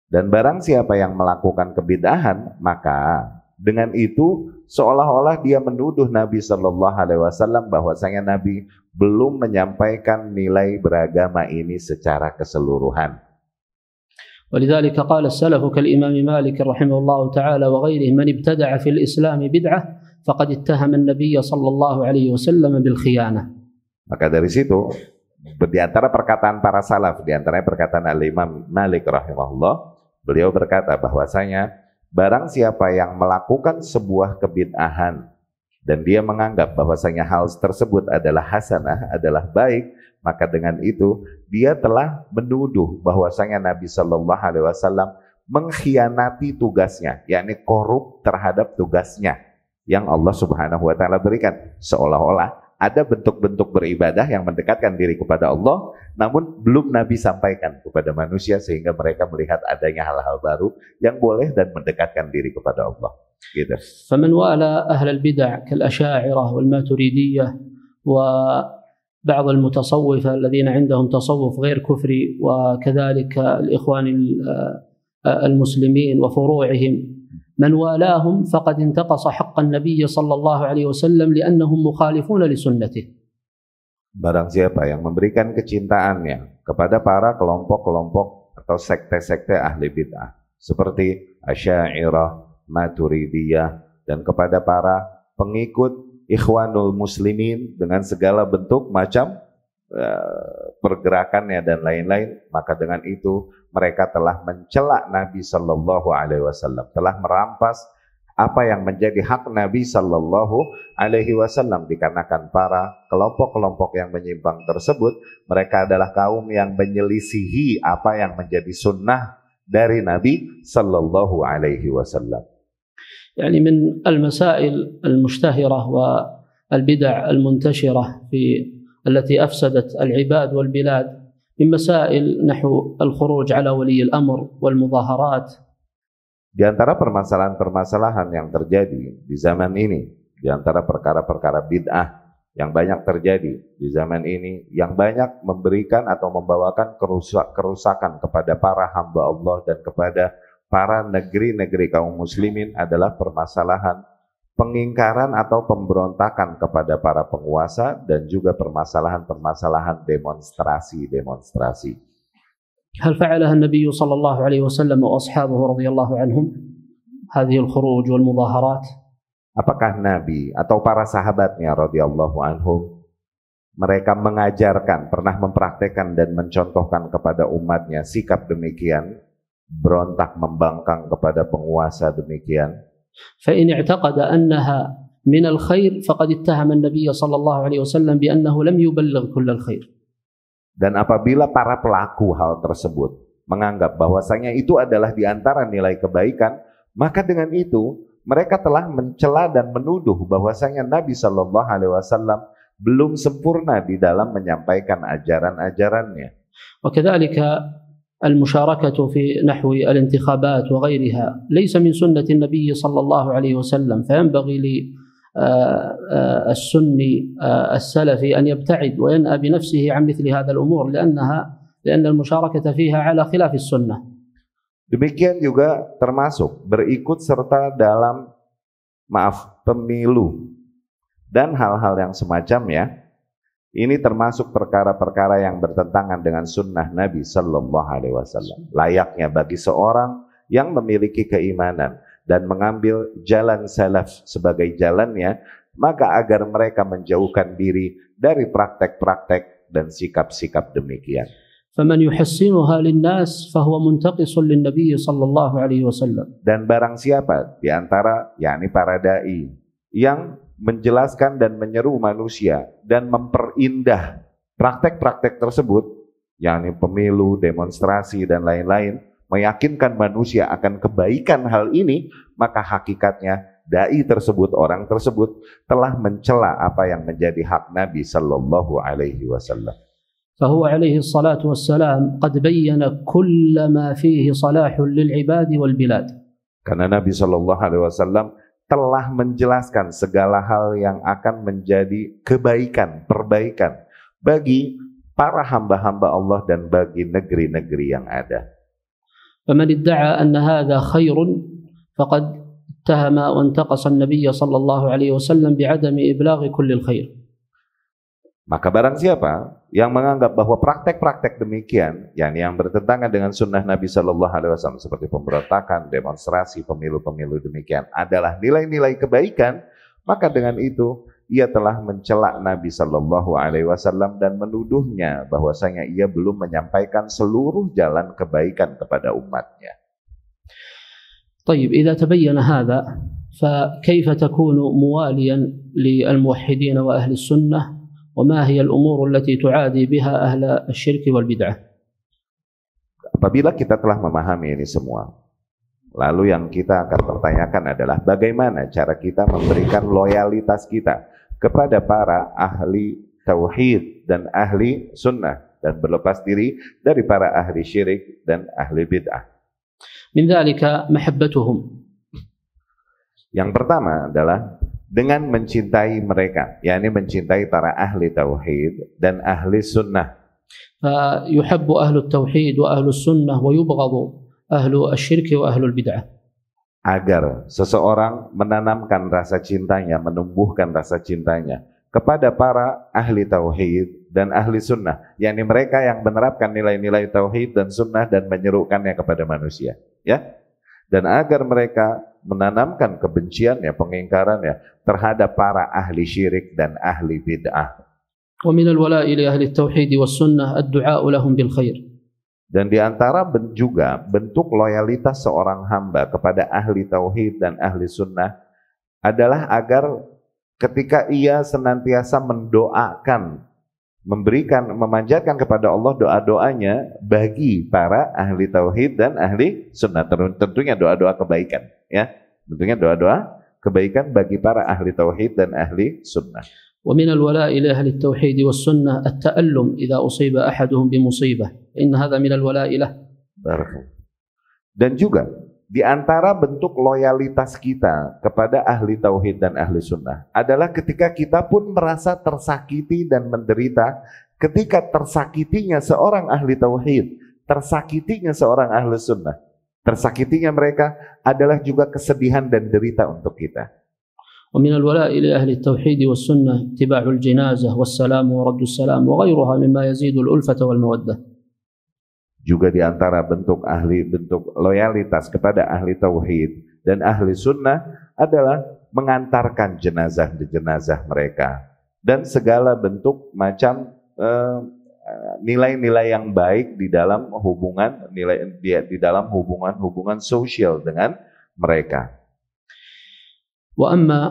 Speaker 2: Dan barang siapa yang melakukan kebid'ahan, maka dengan itu seolah-olah dia menuduh Nabi sallallahu alaihi wasallam bahwasanya Nabi belum menyampaikan nilai beragama ini secara keseluruhan.
Speaker 3: ولذلك قال السلف كالإمام مالك رحمه الله تعالى وغيره من ابتدع في الإسلام بدعة فقد اتهم النبي صلى الله عليه وسلم بالخيانة. Maka
Speaker 2: dari situ di antara perkataan para salaf, di antaranya perkataan Al-Imam Malik rahimahullah, beliau berkata bahwasanya barang siapa yang melakukan sebuah kebid'ahan dan dia menganggap bahwasanya hal tersebut adalah hasanah, adalah baik, maka dengan itu dia telah menuduh bahwasanya Nabi Shallallahu Alaihi Wasallam mengkhianati tugasnya, yakni korup terhadap tugasnya yang Allah Subhanahu Wa Taala berikan. Seolah-olah ada bentuk-bentuk beribadah yang mendekatkan diri kepada Allah, namun belum Nabi sampaikan kepada manusia sehingga mereka melihat adanya hal-hal baru yang boleh dan mendekatkan diri kepada Allah. gitu.
Speaker 3: فمن والى أهل البدع كالأشاعرة والماتريدية وبعض المتصوفة الذين عندهم تصوف غير كفري وكذلك الإخوان المسلمين وفروعهم، من والاهم فقد انتقص حق النبي صلى الله عليه وسلم لأنهم مخالفون لسنته.
Speaker 2: Barang siapa yang memberikan kecintaannya kepada para kelompok-kelompok atau sekte-sekte ahli bid'ah seperti Asy'ariyah, Maturidiyah, dan kepada para pengikut Ikhwanul Muslimin dengan segala bentuk macam pergerakannya dan lain-lain, maka dengan itu mereka telah mencela Nabi Sallallahu Alaihi Wasallam, telah merampas apa yang menjadi hak Nabi Sallallahu Alaihi Wasallam, dikarenakan para kelompok-kelompok yang menyimpang tersebut mereka adalah kaum yang menyelisihi apa yang menjadi sunnah dari Nabi Sallallahu Alaihi Wasallam.
Speaker 3: يعني من المسائل المشتهرة والبدع المنتشرة التي أفسدت العباد والبلاد من مسائل نحو الخروج على ولي الأمر والمظاهرات.
Speaker 2: Di antara permasalahan-permasalahan yang terjadi di zaman ini, di antara perkara-perkara bid'ah yang banyak terjadi di zaman ini, yang banyak memberikan atau membawakan kerusakan kepada para hamba Allah dan kepada para negeri-negeri kaum muslimin adalah permasalahan pengingkaran atau pemberontakan kepada para penguasa dan juga permasalahan-permasalahan demonstrasi-demonstrasi.
Speaker 3: هل فعلها النبي صلى الله عليه وسلم وأصحابه رضي الله عنهم هذه الخروج والمظاهرات؟
Speaker 2: Apakah Nabi atau para sahabatnya radhiyallahu anhum mereka mengajarkan, pernah mempraktekkan dan mencontohkan kepada umatnya sikap demikian, berontak membangkang kepada penguasa demikian?
Speaker 3: فإن اعتقد أنها من الخير فقد اتهم النبي صلى الله عليه وسلم بأنه لم يبلغ كل الخير.
Speaker 2: Dan apabila para pelaku hal tersebut menganggap bahwasanya itu adalah di antara nilai kebaikan, maka dengan itu mereka telah mencela dan menuduh bahwasanya Nabi Shallallahu Alaihi Wasallam belum sempurna di dalam menyampaikan ajaran-ajarannya.
Speaker 3: وكذلك المشاركة في نحو الانتخابات وغيرها ليس من سنة النبي صلى الله عليه وسلم، فينبغي للسني السلفي أن يبتعد وينأى بنفسه عن مثل هذا الأمور لأن المشاركة فيها على خلاف السنة.
Speaker 2: Demikian juga termasuk berikut serta dalam pemilu dan hal-hal yang semacamnya. Ini termasuk perkara-perkara yang bertentangan dengan sunnah Nabi Sallallahu Alaihi Wasallam. Layaknya bagi seorang yang memiliki keimanan dan mengambil jalan salaf sebagai jalannya, maka agar mereka menjauhkan diri dari praktek-praktek dan sikap-sikap demikian.
Speaker 3: فمن يحسنها للناس فهو منتقص للنبي صلى الله عليه وسلم.
Speaker 2: Dan barang siapa di antara yakni para dai yang menjelaskan dan menyeru manusia dan memperindah praktek-praktek tersebut, yakni pemilu, demonstrasi dan lain-lain, meyakinkan manusia akan kebaikan hal ini, maka hakikatnya dai tersebut, orang tersebut telah mencela apa yang menjadi hak Nabi Sallallahu Alaihi Wasallam.
Speaker 3: فهو عليه الصلاة والسلام قد بين كل ما فيه صلاح للعباد والبلاد. Karena
Speaker 2: Nabi Sallallahu Alaihi Wasallam telah menjelaskan segala hal yang akan menjadi kebaikan, perbaikan bagi para hamba-hamba Allah dan bagi negeri-negeri yang ada.
Speaker 3: فمن ادعى أن هذا خير فقد اتهم وانتقص النبي صلى الله عليه وسلم بعدم إبلاغ كل الخير.
Speaker 2: Maka barang siapa yang menganggap bahwa praktek-praktek demikian, yang bertentangan dengan sunnah Nabi Sallallahu Alaihi Wasallam seperti pemberontakan, demonstrasi, pemilu-pemilu demikian adalah nilai-nilai kebaikan, maka dengan itu ia telah mencela Nabi Sallallahu Alaihi Wasallam dan menuduhnya bahwasanya ia belum menyampaikan seluruh jalan kebaikan kepada umatnya.
Speaker 3: طيب إذا تبين هذا فكيف تكون مواليا للموحدين وأهل السنة وما هي الأمور التي تعادي بها أهل الشرك والبدعة.
Speaker 2: Apabila kita telah memahami ini semua, lalu yang kita akan pertanyakan adalah bagaimana cara kita memberikan loyalitas kita kepada para ahli tauhid dan ahli sunnah dan berlepas diri dari para ahli syirik dan ahli bid'ah.
Speaker 3: من ذلك محبتهم.
Speaker 2: Yang pertama adalah dengan mencintai mereka, yakni mencintai para ahli tauhid dan ahli sunnah.
Speaker 3: فيحب أهل التوحيد وأهل السنة ويبغض أهل الشرك وأهل البدعة.
Speaker 2: Agar seseorang menanamkan rasa cintanya, menumbuhkan rasa cintanya kepada para ahli tauhid dan ahli sunnah, yakni mereka yang menerapkan nilai-nilai tauhid dan sunnah dan menyerukannya kepada manusia, ya. Dan agar mereka menanamkan kebenciannya, pengingkarannya terhadap para ahli syirik dan ahli bid'ah.
Speaker 3: ومن الولاء لأهل التوحيد والسنة الدعاء لهم بالخير.
Speaker 2: Dan di antara juga bentuk loyalitas seorang hamba kepada ahli tauhid dan ahli sunnah adalah agar ketika ia senantiasa mendoakan, memberikan, memanjatkan kepada Allah doa-doanya bagi para ahli tauhid dan ahli sunnah. Tentunya doa-doa kebaikan, ya. Tentunya doa-doa kebaikan bagi para ahli tauhid dan ahli sunnah.
Speaker 3: ومن الولاء لأهل التوحيد والسنة التألم إذا أصيب أحدهم بمصيبة إن هذا من الولاء له.
Speaker 2: Dan juga di antara bentuk loyalitas kita kepada ahli tauhid dan ahli sunnah adalah ketika kita pun merasa tersakiti dan menderita ketika tersakitinya seorang ahli tauhid, tersakitinya seorang ahli sunnah, tersakitinya mereka adalah juga kesedihan dan derita untuk kita.
Speaker 3: ومن الولاء لأهل التوحيد والسنة اتباع الجنازة والسلام ورد السلام وغيرها مما يزيد الألفة والمودة.
Speaker 2: Juga di antara bentuk loyalitas kepada ahli tauhid dan ahli sunnah adalah mengantarkan jenazah mereka dan segala bentuk macam nilai-nilai yang baik di dalam hubungan hubungan sosial dengan mereka.
Speaker 3: وأما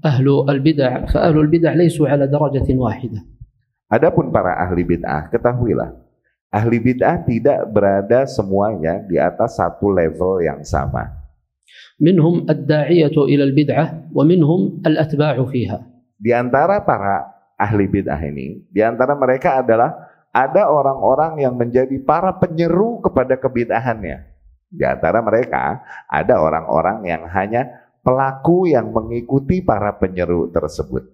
Speaker 3: أهل البدع فأهل البدع ليسوا على درجة واحدة.
Speaker 2: Adapun para ahli bid'ah, ketahuilah, ahli bid'ah tidak berada semuanya di atas satu level yang sama.
Speaker 3: منهم الداعية إلى البدعة ومنهم الأتباع فيها.
Speaker 2: Di antara para ahli bid'ah ini, di antara mereka adalah ada orang-orang yang menjadi para penyeru kepada kebid'ahannya. Di antara mereka ada orang-orang yang hanya pelaku yang mengikuti para penyeru tersebut.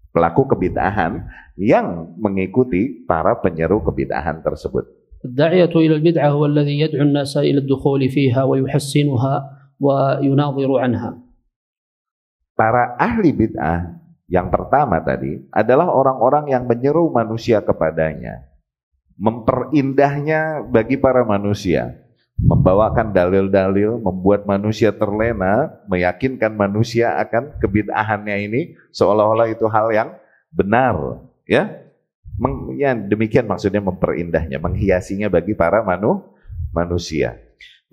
Speaker 2: Pelaku kebid'ahan yang mengikuti para penyeru kebid'ahan tersebut.
Speaker 3: الداعية إلى البدعة هو الذي يدعو الناس إلى الدخول فيها ويحسنها ويناظر عنها.
Speaker 2: Para ahli bid'ah yang pertama tadi adalah orang-orang yang menyeru manusia kepadanya, memperindah bagi para manusia, membawakan dalil-dalil, membuat manusia terlena, meyakinkan manusia akan kebid'ahannya ini seolah-olah itu hal yang benar, ya. Demikian maksudnya memperindahnya, menghiasinya bagi para manusia.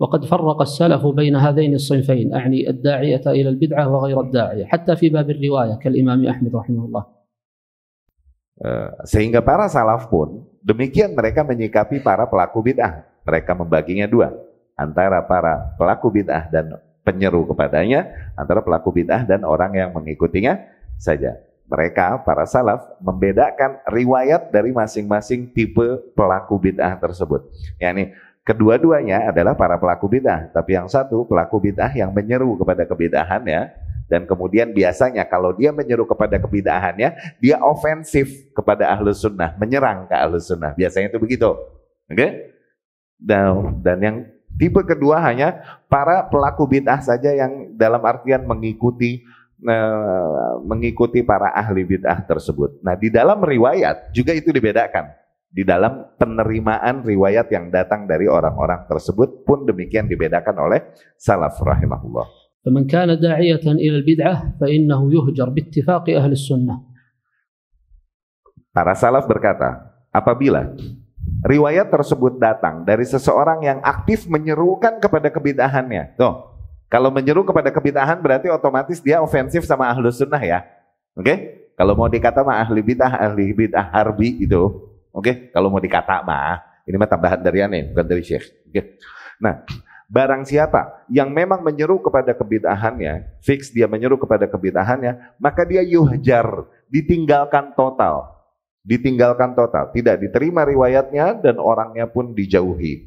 Speaker 3: وقد فرق السلف بين هذين الصنفين أعني الداعية إلى البدعة وغير الداعية حتى في باب الرواية كالإمام أحمد رحمه الله.
Speaker 2: Sehingga para salaf pun demikian mereka menyikapi para pelaku bid'ah. Mereka membaginya dua, antara para pelaku bid'ah dan penyeru kepadanya, antara pelaku bid'ah dan orang yang mengikutinya saja. Mereka, para salaf, membedakan riwayat dari masing-masing tipe pelaku bid'ah tersebut. Yani kedua-duanya adalah para pelaku bid'ah, tapi yang satu pelaku bid'ah yang menyeru kepada kebid'ahannya, dan kemudian biasanya kalau dia menyeru kepada kebid'ahannya, dia ofensif kepada ahlus sunnah, menyerang ke ahlus sunnah. Biasanya itu begitu. Oke? Dan yang tipe kedua hanya para pelaku bid'ah saja yang dalam artian mengikuti para ahli bid'ah tersebut. Nah, di dalam riwayat juga itu dibedakan. Di dalam penerimaan riwayat yang datang dari orang-orang tersebut pun demikian dibedakan oleh salaf rahimahullah.
Speaker 3: فمن كان داعية إلى البدعة فإنه يهجر باتفاق أهل السنة.
Speaker 2: Para salaf berkata, apabila riwayat tersebut datang dari seseorang yang aktif menyerukan kepada kebid'ahannya. Tuh, kalau menyeru kepada kebid'ahan berarti otomatis dia ofensif sama ahlus sunnah ya. Oke? Kalau mau dikata mah ahli bid'ah harbi itu. Oke? Kalau mau dikata mah, ini mah tambahan dari aneh, bukan dari Syekh. Oke? Nah, barang siapa yang memang menyeru kepada kebid'ahannya, fix dia menyeru kepada kebid'ahannya, maka dia yuhjar, ditinggalkan total. Tidak diterima riwayatnya dan orangnya pun dijauhi.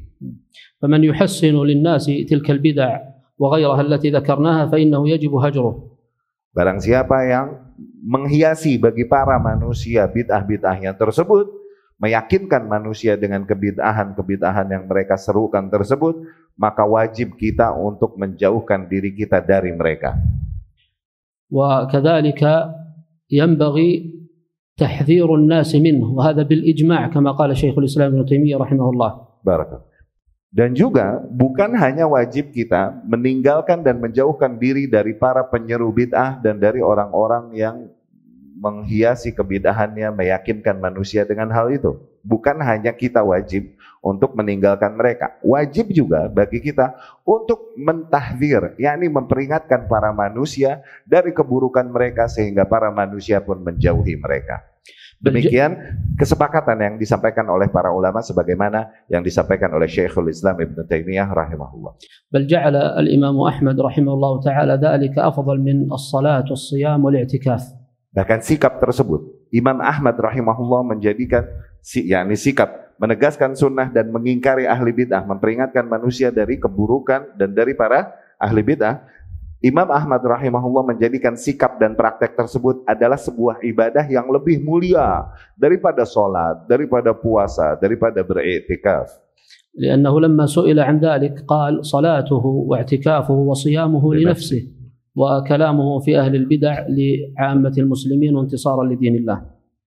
Speaker 3: فمن يحسن للناس تلك البدع وغيرها التي ذكرناها فإنه يجب هجره
Speaker 2: Barang siapa yang menghiasi bagi para manusia bid'ah-bid'ahnya tersebut, meyakinkan manusia dengan kebid'ahan-kebid'ahan yang mereka serukan tersebut, maka wajib kita untuk menjauhkan diri kita dari mereka.
Speaker 3: وكذلك ينبغي تحذير الناس منه وهذا بالإجماع كما قال شيخ الإسلام ابن تيمية رحمه الله.
Speaker 2: Barakallahu. Dan juga bukan hanya wajib kita meninggalkan dan menjauhkan diri dari para penyeru bid'ah dan dari orang-orang yang menghiasi kebid'ahannya, meyakinkan manusia dengan hal itu. Bukan hanya kita wajib untuk meninggalkan mereka. Wajib juga bagi kita untuk mentahdzir, yakni memperingatkan para manusia dari keburukan mereka sehingga para manusia pun menjauhi mereka. Demikian kesepakatan yang disampaikan oleh para ulama sebagaimana yang disampaikan oleh Syekhul Islam Ibn Taimiyah rahimahullah.
Speaker 3: بل جعل الإمام أحمد رحمه الله تعالى ذلك أفضل من الصلاة والصيام والاعتكاف.
Speaker 2: Bahkan sikap tersebut Imam Ahmad rahimahullah menjadikan yakni sikap menegaskan sunnah dan mengingkari ahli bid'ah, memperingatkan manusia dari keburukan dan dari para ahli bid'ah. Imam Ahmad rahimahullah menjadikan sikap dan praktek tersebut adalah sebuah ibadah yang lebih mulia daripada sholat, daripada puasa, daripada beriktikaf.
Speaker 3: لأنه لما سئل عن ذلك قال صلاته واعتكافه وصيامه لنفسه وكلامه في أهل البدع لعامة المسلمين وانتصارا لدين الله.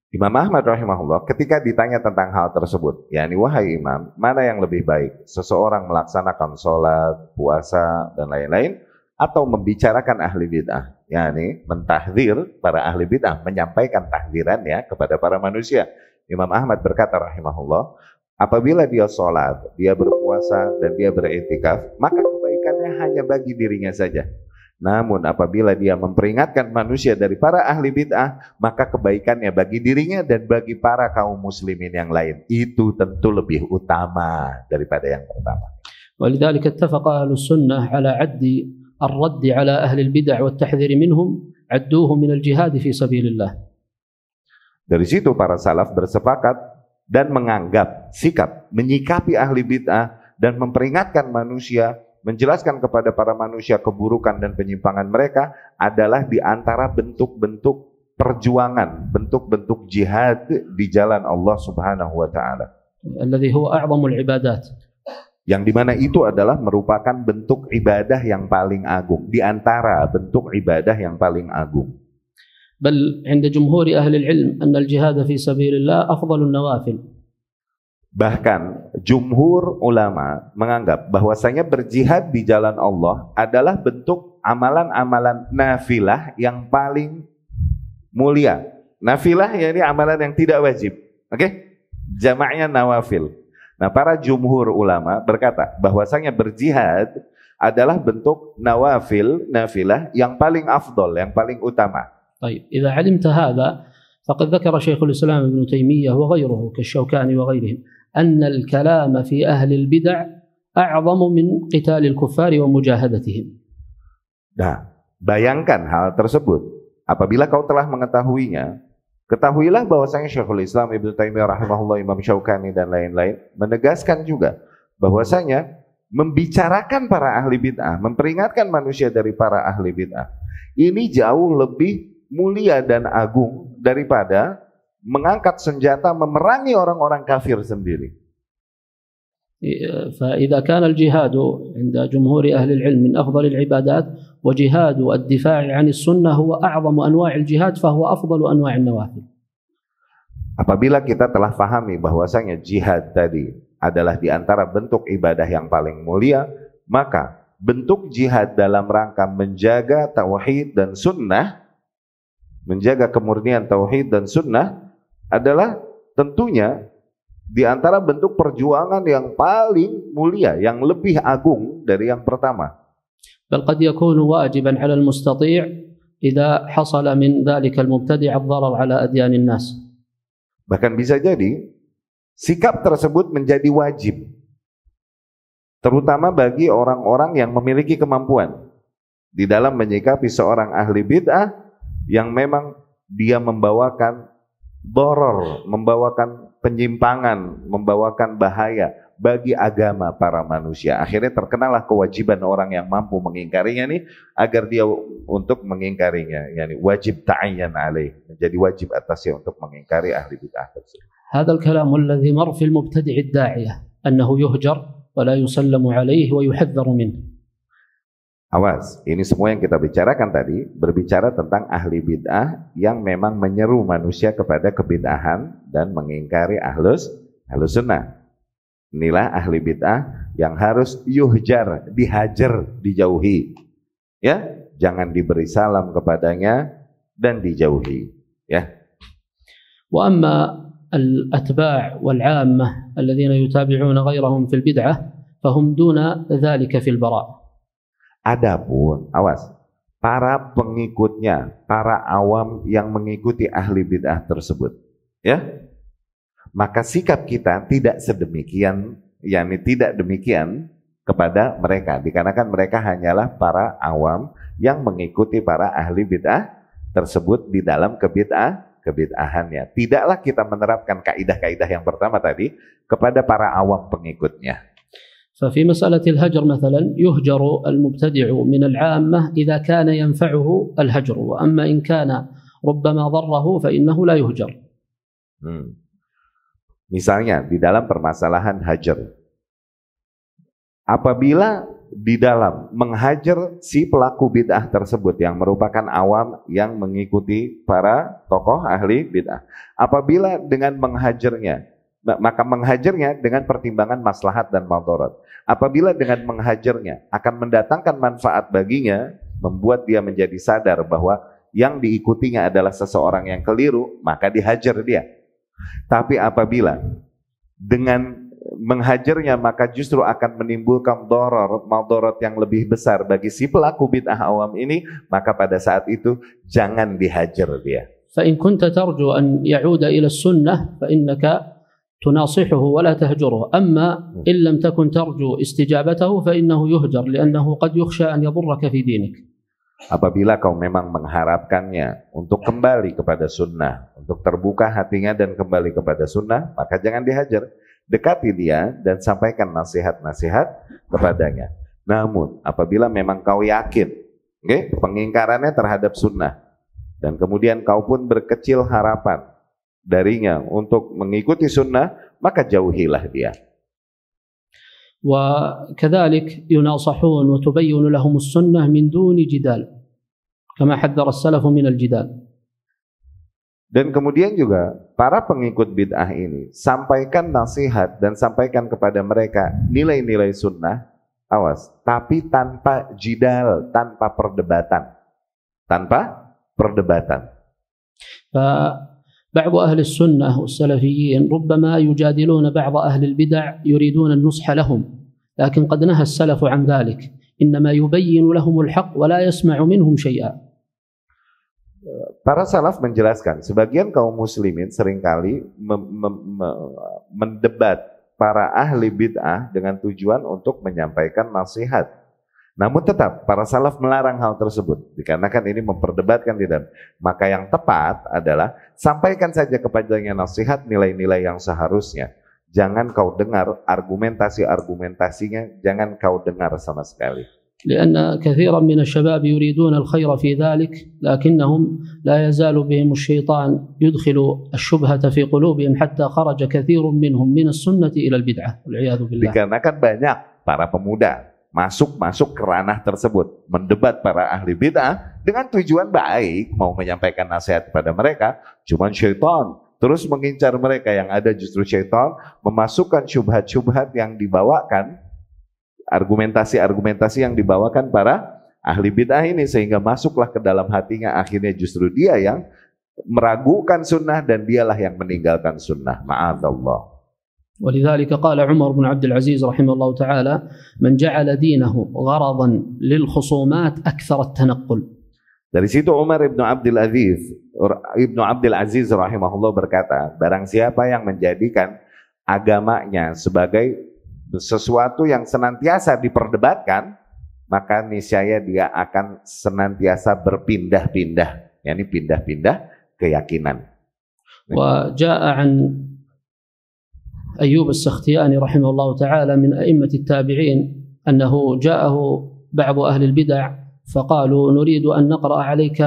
Speaker 2: Imam Ahmad rahimahullah ketika ditanya tentang hal tersebut, yakni wahai imam, mana yang lebih baik? Seseorang melaksanakan sholat, puasa, dan lain-lain, atau membicarakan ahli bid'ah, yakni mentahdzir para ahli bid'ah, menyampaikan tahdzirannya kepada para manusia. Imam Ahmad berkata rahimahullah, apabila dia sholat, dia berpuasa, dan dia beriktikaf, maka kebaikannya hanya bagi dirinya saja. Namun apabila dia memperingatkan manusia dari para ahli bid'ah, maka kebaikannya bagi dirinya dan bagi para kaum muslimin yang lain. Itu tentu lebih utama daripada yang pertama.
Speaker 3: ولذلك اتفق أهل السنة على عد الرد على أهل البدع والتحذير منهم عدوه من الجهاد في سبيل الله.
Speaker 2: Dari situ para salaf bersepakat dan menganggap sikap menyikapi ahli bid'ah dan memperingatkan manusia, menjelaskan kepada para manusia keburukan dan penyimpangan mereka adalah di antara bentuk-bentuk perjuangan, bentuk-bentuk jihad di jalan Allah Subhanahu wa taala.
Speaker 3: الذي هو أعظم العبادات.
Speaker 2: Yang dimana itu adalah merupakan bentuk ibadah yang paling agung, di antara bentuk ibadah yang paling agung.
Speaker 3: بل عند جمهور أهل العلم أن الجهاد في سبيل الله أفضل النوافل.
Speaker 2: Bahkan jumhur ulama menganggap bahwasanya berjihad di jalan Allah adalah bentuk amalan-amalan nafilah yang paling mulia. Nafilah yakni amalan yang tidak wajib. Oke? Jamaknya nawafil. Nah, para jumhur ulama berkata bahwasanya berjihad adalah bentuk nawafil, nafilah yang paling afdol, yang paling utama.
Speaker 3: طيب إذا علمت هذا فقد ذكر شيخ الإسلام ابن تيمية وغيره كالشوكاني وغيرهم أن الكلام في أهل البدع أعظم من قتال الكفار ومجاهدتهم.
Speaker 2: Nah, bayangkan hal tersebut. Apabila kau telah mengetahuinya, ketahuilah bahwasanya Syekhul Islam Ibn Taimiyah rahimahullah, Imam Syaukani dan lain-lain menegaskan juga bahwasanya membicarakan para ahli bid'ah, memperingatkan manusia dari para ahli bid'ah, ini jauh lebih mulia dan agung daripada mengangkat senjata memerangi orang-orang kafir sendiri.
Speaker 3: فإذا كان الجهاد عند جمهور أهل العلم من أفضل العبادات وجهاد الدفاع عن السنة هو أعظم أنواع الجهاد فهو أفضل أنواع النوافل.
Speaker 2: Apabila kita telah pahami bahwasanya jihad tadi adalah di antara bentuk ibadah yang paling mulia, maka bentuk jihad dalam rangka menjaga tauhid dan sunnah, menjaga kemurnian tauhid dan sunnah adalah tentunya di antara bentuk perjuangan yang paling mulia, yang lebih agung dari yang pertama.
Speaker 3: بل قد يكون واجبا على المستطيع إذا حصل من ذلك المبتدع الضرر على أديان الناس.
Speaker 2: Bahkan bisa jadi sikap tersebut menjadi wajib, terutama bagi orang-orang yang memiliki kemampuan di dalam menyikapi seorang ahli bid'ah yang memang dia membawakan doror, membawakan penyimpangan, membawakan bahaya bagi agama para manusia. Akhirnya terkenalah kewajiban orang yang mampu mengingkarinya nih, agar dia untuk mengingkarinya, yani wajib ta'ayyan alaih, menjadi wajib atasnya untuk mengingkari ahli bid'ah tersebut.
Speaker 3: هذا الكلام الذي مر في المبتدع الداعية أنه يهجر ولا يسلم عليه ويحذر منه.
Speaker 2: Awas, ini semua yang kita bicarakan tadi berbicara tentang ahli bid'ah yang memang menyeru manusia kepada kebid'ahan dan mengingkari ahlus sunnah. Inilah ahli bid'ah yang harus yuhjar, dihajar, dijauhi. Ya, jangan diberi salam kepadanya dan dijauhi. Ya.
Speaker 3: وأما الأتباع والعامة الذين يتابعون غيرهم في البدعة فهم دون ذلك في البراء.
Speaker 2: Adapun, awas, para pengikutnya, para awam yang mengikuti ahli bid'ah tersebut, ya, maka sikap kita tidak sedemikian, yakni tidak demikian kepada mereka, dikarenakan mereka hanyalah para awam yang mengikuti para ahli bid'ah tersebut di dalam kebid'ahannya. Tidaklah kita menerapkan kaidah-kaidah yang pertama tadi kepada para awam pengikutnya.
Speaker 3: ففي مسألة الهجر مثلا يهجر المبتدع من العامة إذا كان ينفعه الهجر، وأما إن كان ربما ضره فإنه لا يهجر.
Speaker 2: Misalnya di dalam permasalahan hajar, apabila di dalam menghajar si pelaku bid'ah tersebut yang merupakan awam yang mengikuti para tokoh ahli bid'ah, apabila dengan menghajarnya, maka menghajarnya dengan pertimbangan maslahat dan madarat. Apabila dengan menghajarnya akan mendatangkan manfaat baginya, membuat dia menjadi sadar bahwa yang diikutinya adalah seseorang yang keliru, maka dihajar dia. Tapi apabila dengan menghajarnya maka justru akan menimbulkan madarat yang lebih besar bagi si pelaku bid'ah awam ini, maka pada saat itu jangan dihajar dia.
Speaker 3: فإن كنت ترجو أن يعود إلى السنة فإنك تناصحه ولا تهجره، أما إن لم تكن ترجو استجابته فإنه يهجر لأنه قد يخشى أن يضرك في دينك.
Speaker 2: Apabila kau memang mengharapkannya untuk kembali kepada sunnah, untuk terbuka hatinya dan kembali kepada sunnah, maka jangan dihajar. Dekati dia dan sampaikan nasihat-nasihat kepadanya. Namun apabila memang kau yakin pengingkarannya terhadap sunnah, dan kemudian kau pun berkecil harapan darinya untuk mengikuti sunnah, maka jauhilah dia.
Speaker 3: وكذلك يناصحون وتبين لهم السنة من دون جدال كما حذر السلف من الجدال.
Speaker 2: Dan kemudian juga para pengikut bid'ah ini sampaikan nasihat dan sampaikan kepada mereka nilai-nilai sunnah, awas, tapi tanpa jidal, tanpa perdebatan.
Speaker 3: بعض أهل السنة والسلفيين ربما يجادلون بعض أهل البدع يريدون النصح لهم، لكن قد نهى السلف عن ذلك، إنما يبين لهم الحق ولا يسمع منهم شيئا.
Speaker 2: Para salaf menjelaskan, sebagian kaum muslimin seringkali mendebat para ahli bid'ah dengan tujuan untuk menyampaikan nasihat. Namun tetap para salaf melarang hal tersebut, dikarenakan ini memperdebatkan tidak. Maka yang tepat adalah sampaikan saja kepadanya nasihat, nilai-nilai yang seharusnya. Jangan kau dengar argumentasi-argumentasinya, jangan kau dengar sama sekali.
Speaker 3: لأن كثيرا من الشباب يريدون الخير في ذلك لكنهم لا يزال بهم الشيطان يدخل الشبهة في قلوبهم حتى خرج كثير منهم من السنة إلى البدعة والعياذ بالله.
Speaker 2: Dikarenakan banyak para pemuda masuk ke ranah tersebut, mendebat para ahli bid'ah dengan tujuan baik, mau menyampaikan nasihat kepada mereka, cuman syaitan terus mengincar mereka, yang ada justru syaitan memasukkan syubhat-syubhat yang dibawakan, argumentasi-argumentasi yang dibawakan para ahli bid'ah ini, sehingga masuklah ke dalam hatinya, akhirnya justru dia yang meragukan sunnah dan dialah yang meninggalkan sunnah. Ma'adzallah.
Speaker 3: ولذلك قال عمر بن عبد العزيز رحمه الله تعالى: من جعل دينه غرضا للخصومات أكثر التنقل.
Speaker 2: Dari situ Umar ibnu Abdul Aziz rahimahullah berkata, barang siapa yang menjadikan agamanya sebagai sesuatu yang senantiasa diperdebatkan, maka niscaya dia akan senantiasa berpindah-pindah, yakni pindah-pindah keyakinan.
Speaker 3: وجاء عن أيوب السختياني رحمه الله تعالى من أئمة التابعين أنه جاءه بعض أهل البدع فقالوا نريد أن نقرأ عليك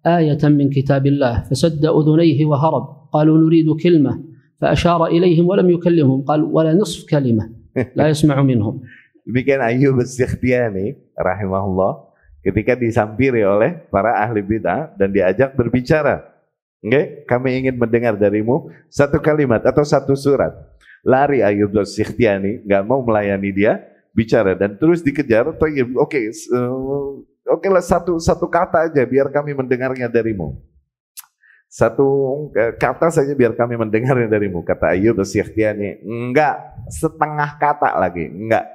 Speaker 3: آية من كتاب الله، فسد أذنيه وهرب. قالوا نريد كلمة، فأشار إليهم ولم يكلمهم، قال ولا نصف كلمة لا يسمع منهم.
Speaker 2: Demikian Ayyub as-Sikhtiyani rahimahullah ketika disampiri oleh para ahli bid'ah dan diajak berbicara. Kami ingin mendengar darimu satu kalimat atau satu surat. Lari Ayyub as-Sikhtiyani, nggak mau melayani dia, bicara dan terus dikejar. Oke lah satu kata aja biar kami mendengarnya darimu. Satu kata saja biar kami mendengarnya darimu. Kata Ayyub as-Sikhtiyani, enggak, setengah kata lagi, enggak.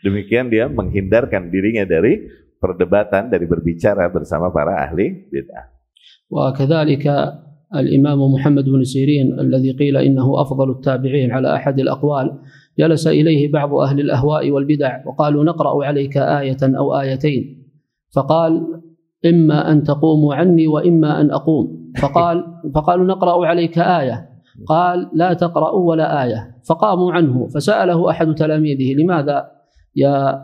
Speaker 2: Demikian dia menghindarkan dirinya dari perdebatan, dari berbicara bersama para ahli bid'ah.
Speaker 3: وكذلك الإمام محمد بن سيرين الذي قيل إنه أفضل التابعين على أحد الأقوال، جلس إليه بعض أهل الأهواء والبدع وقالوا نقرأ عليك آية أو آيتين، فقال إما أن تقوموا عني وإما أن أقوم. فقالوا نقرأ عليك آية، قال لا تقرأوا ولا آية، فقاموا عنه. فسأله أحد تلاميذه لماذا يا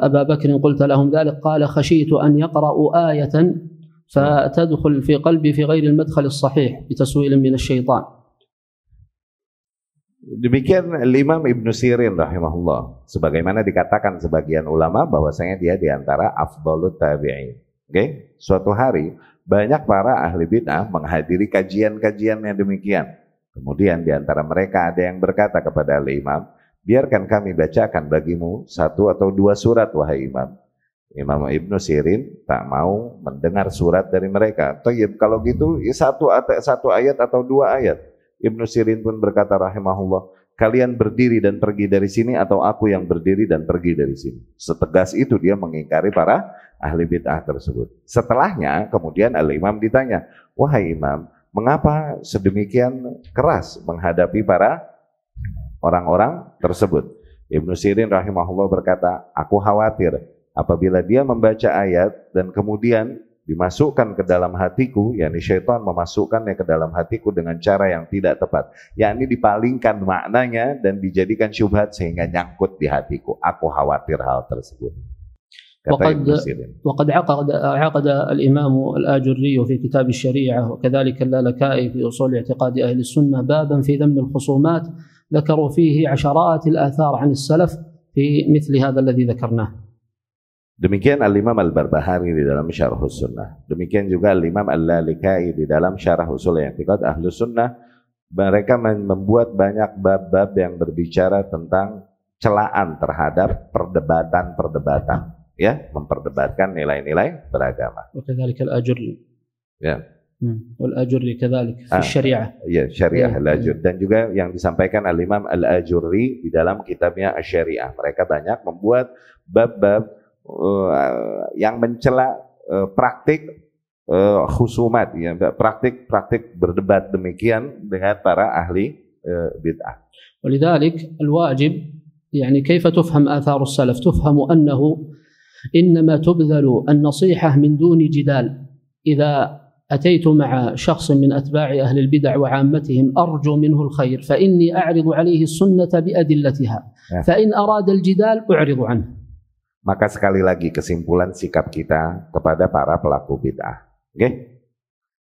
Speaker 3: أبا بكر قلت لهم ذلك؟ قال خشيت أن يقرأوا آية فتدخل في قلبي في غير المدخل الصحيح بتسويل من الشيطان.
Speaker 2: Demikian Imam Ibnu Sirin rahimahullah, sebagaimana dikatakan sebagian ulama bahwasanya dia diantara afdalut tabi'in. Suatu hari banyak para ahli bid'ah menghadiri kajian-kajian yang demikian. Kemudian diantara mereka ada yang berkata kepada Imam, biarkan kami bacakan bagimu satu atau dua surat wahai Imam. Imam Ibnu Sirin tak mau mendengar surat dari mereka. Thayyib, kalau gitu satu ayat atau dua ayat. Ibnu Sirin pun berkata rahimahullah, kalian berdiri dan pergi dari sini atau aku yang berdiri dan pergi dari sini. Setegas itu dia mengingkari para ahli bid'ah tersebut. Setelahnya kemudian Al-Imam ditanya, wahai Imam, mengapa sedemikian keras menghadapi para orang-orang tersebut? Ibnu Sirin rahimahullah berkata, aku khawatir apabila dia membaca ayat dan kemudian dimasukkan ke dalam hatiku, yakni syaitan memasukkannya ke dalam hatiku dengan cara yang tidak tepat, yakni dipalingkan maknanya dan dijadikan syubhat sehingga nyangkut di hatiku. Aku khawatir hal tersebut.
Speaker 3: وقد عقد الإمام الآجري في كتاب الشريعة وكذلك اللالكائي في أصول اعتقاد أهل السنة بابا في ذم الخصومات ذكروا فيه عشرات الآثار عن السلف في مثل هذا الذي ذكرناه.
Speaker 2: Demikian Al-Imam Al-Barbahari di dalam Syarh Sunnah. Demikian juga Al-Imam Al-Lalikai di dalam Syarah Usul I'tiqad Ahlus Sunnah. Mereka membuat banyak bab-bab yang berbicara tentang celaan terhadap perdebatan-perdebatan, ya, memperdebatkan nilai-nilai beragama.
Speaker 3: وكذلك الآجري.
Speaker 2: Ya.
Speaker 3: والآجري كذلك في الشريعة.
Speaker 2: Ya, Syariah Al-Ajur, dan juga yang disampaikan Al-Imam Al-Ajuri di dalam kitabnya Asy-Syariah. Mereka banyak membuat bab-bab yang mencela praktik khusumat, ya, praktik berdebat demikian dengan para ahli bid'ah.
Speaker 3: ولذلك الواجب يعني كيف تفهم آثار السلف؟ تفهم أنه إنما تبذل النصيحة من دون جدال. إذا أتيت مع شخص من أتباع أهل البدع وعامتهم أرجو منه الخير فإني أعرض عليه السنة بأدلتها، فإن أراد الجدال أعرض عنه.
Speaker 2: Maka sekali lagi kesimpulan sikap kita kepada para pelaku bid'ah,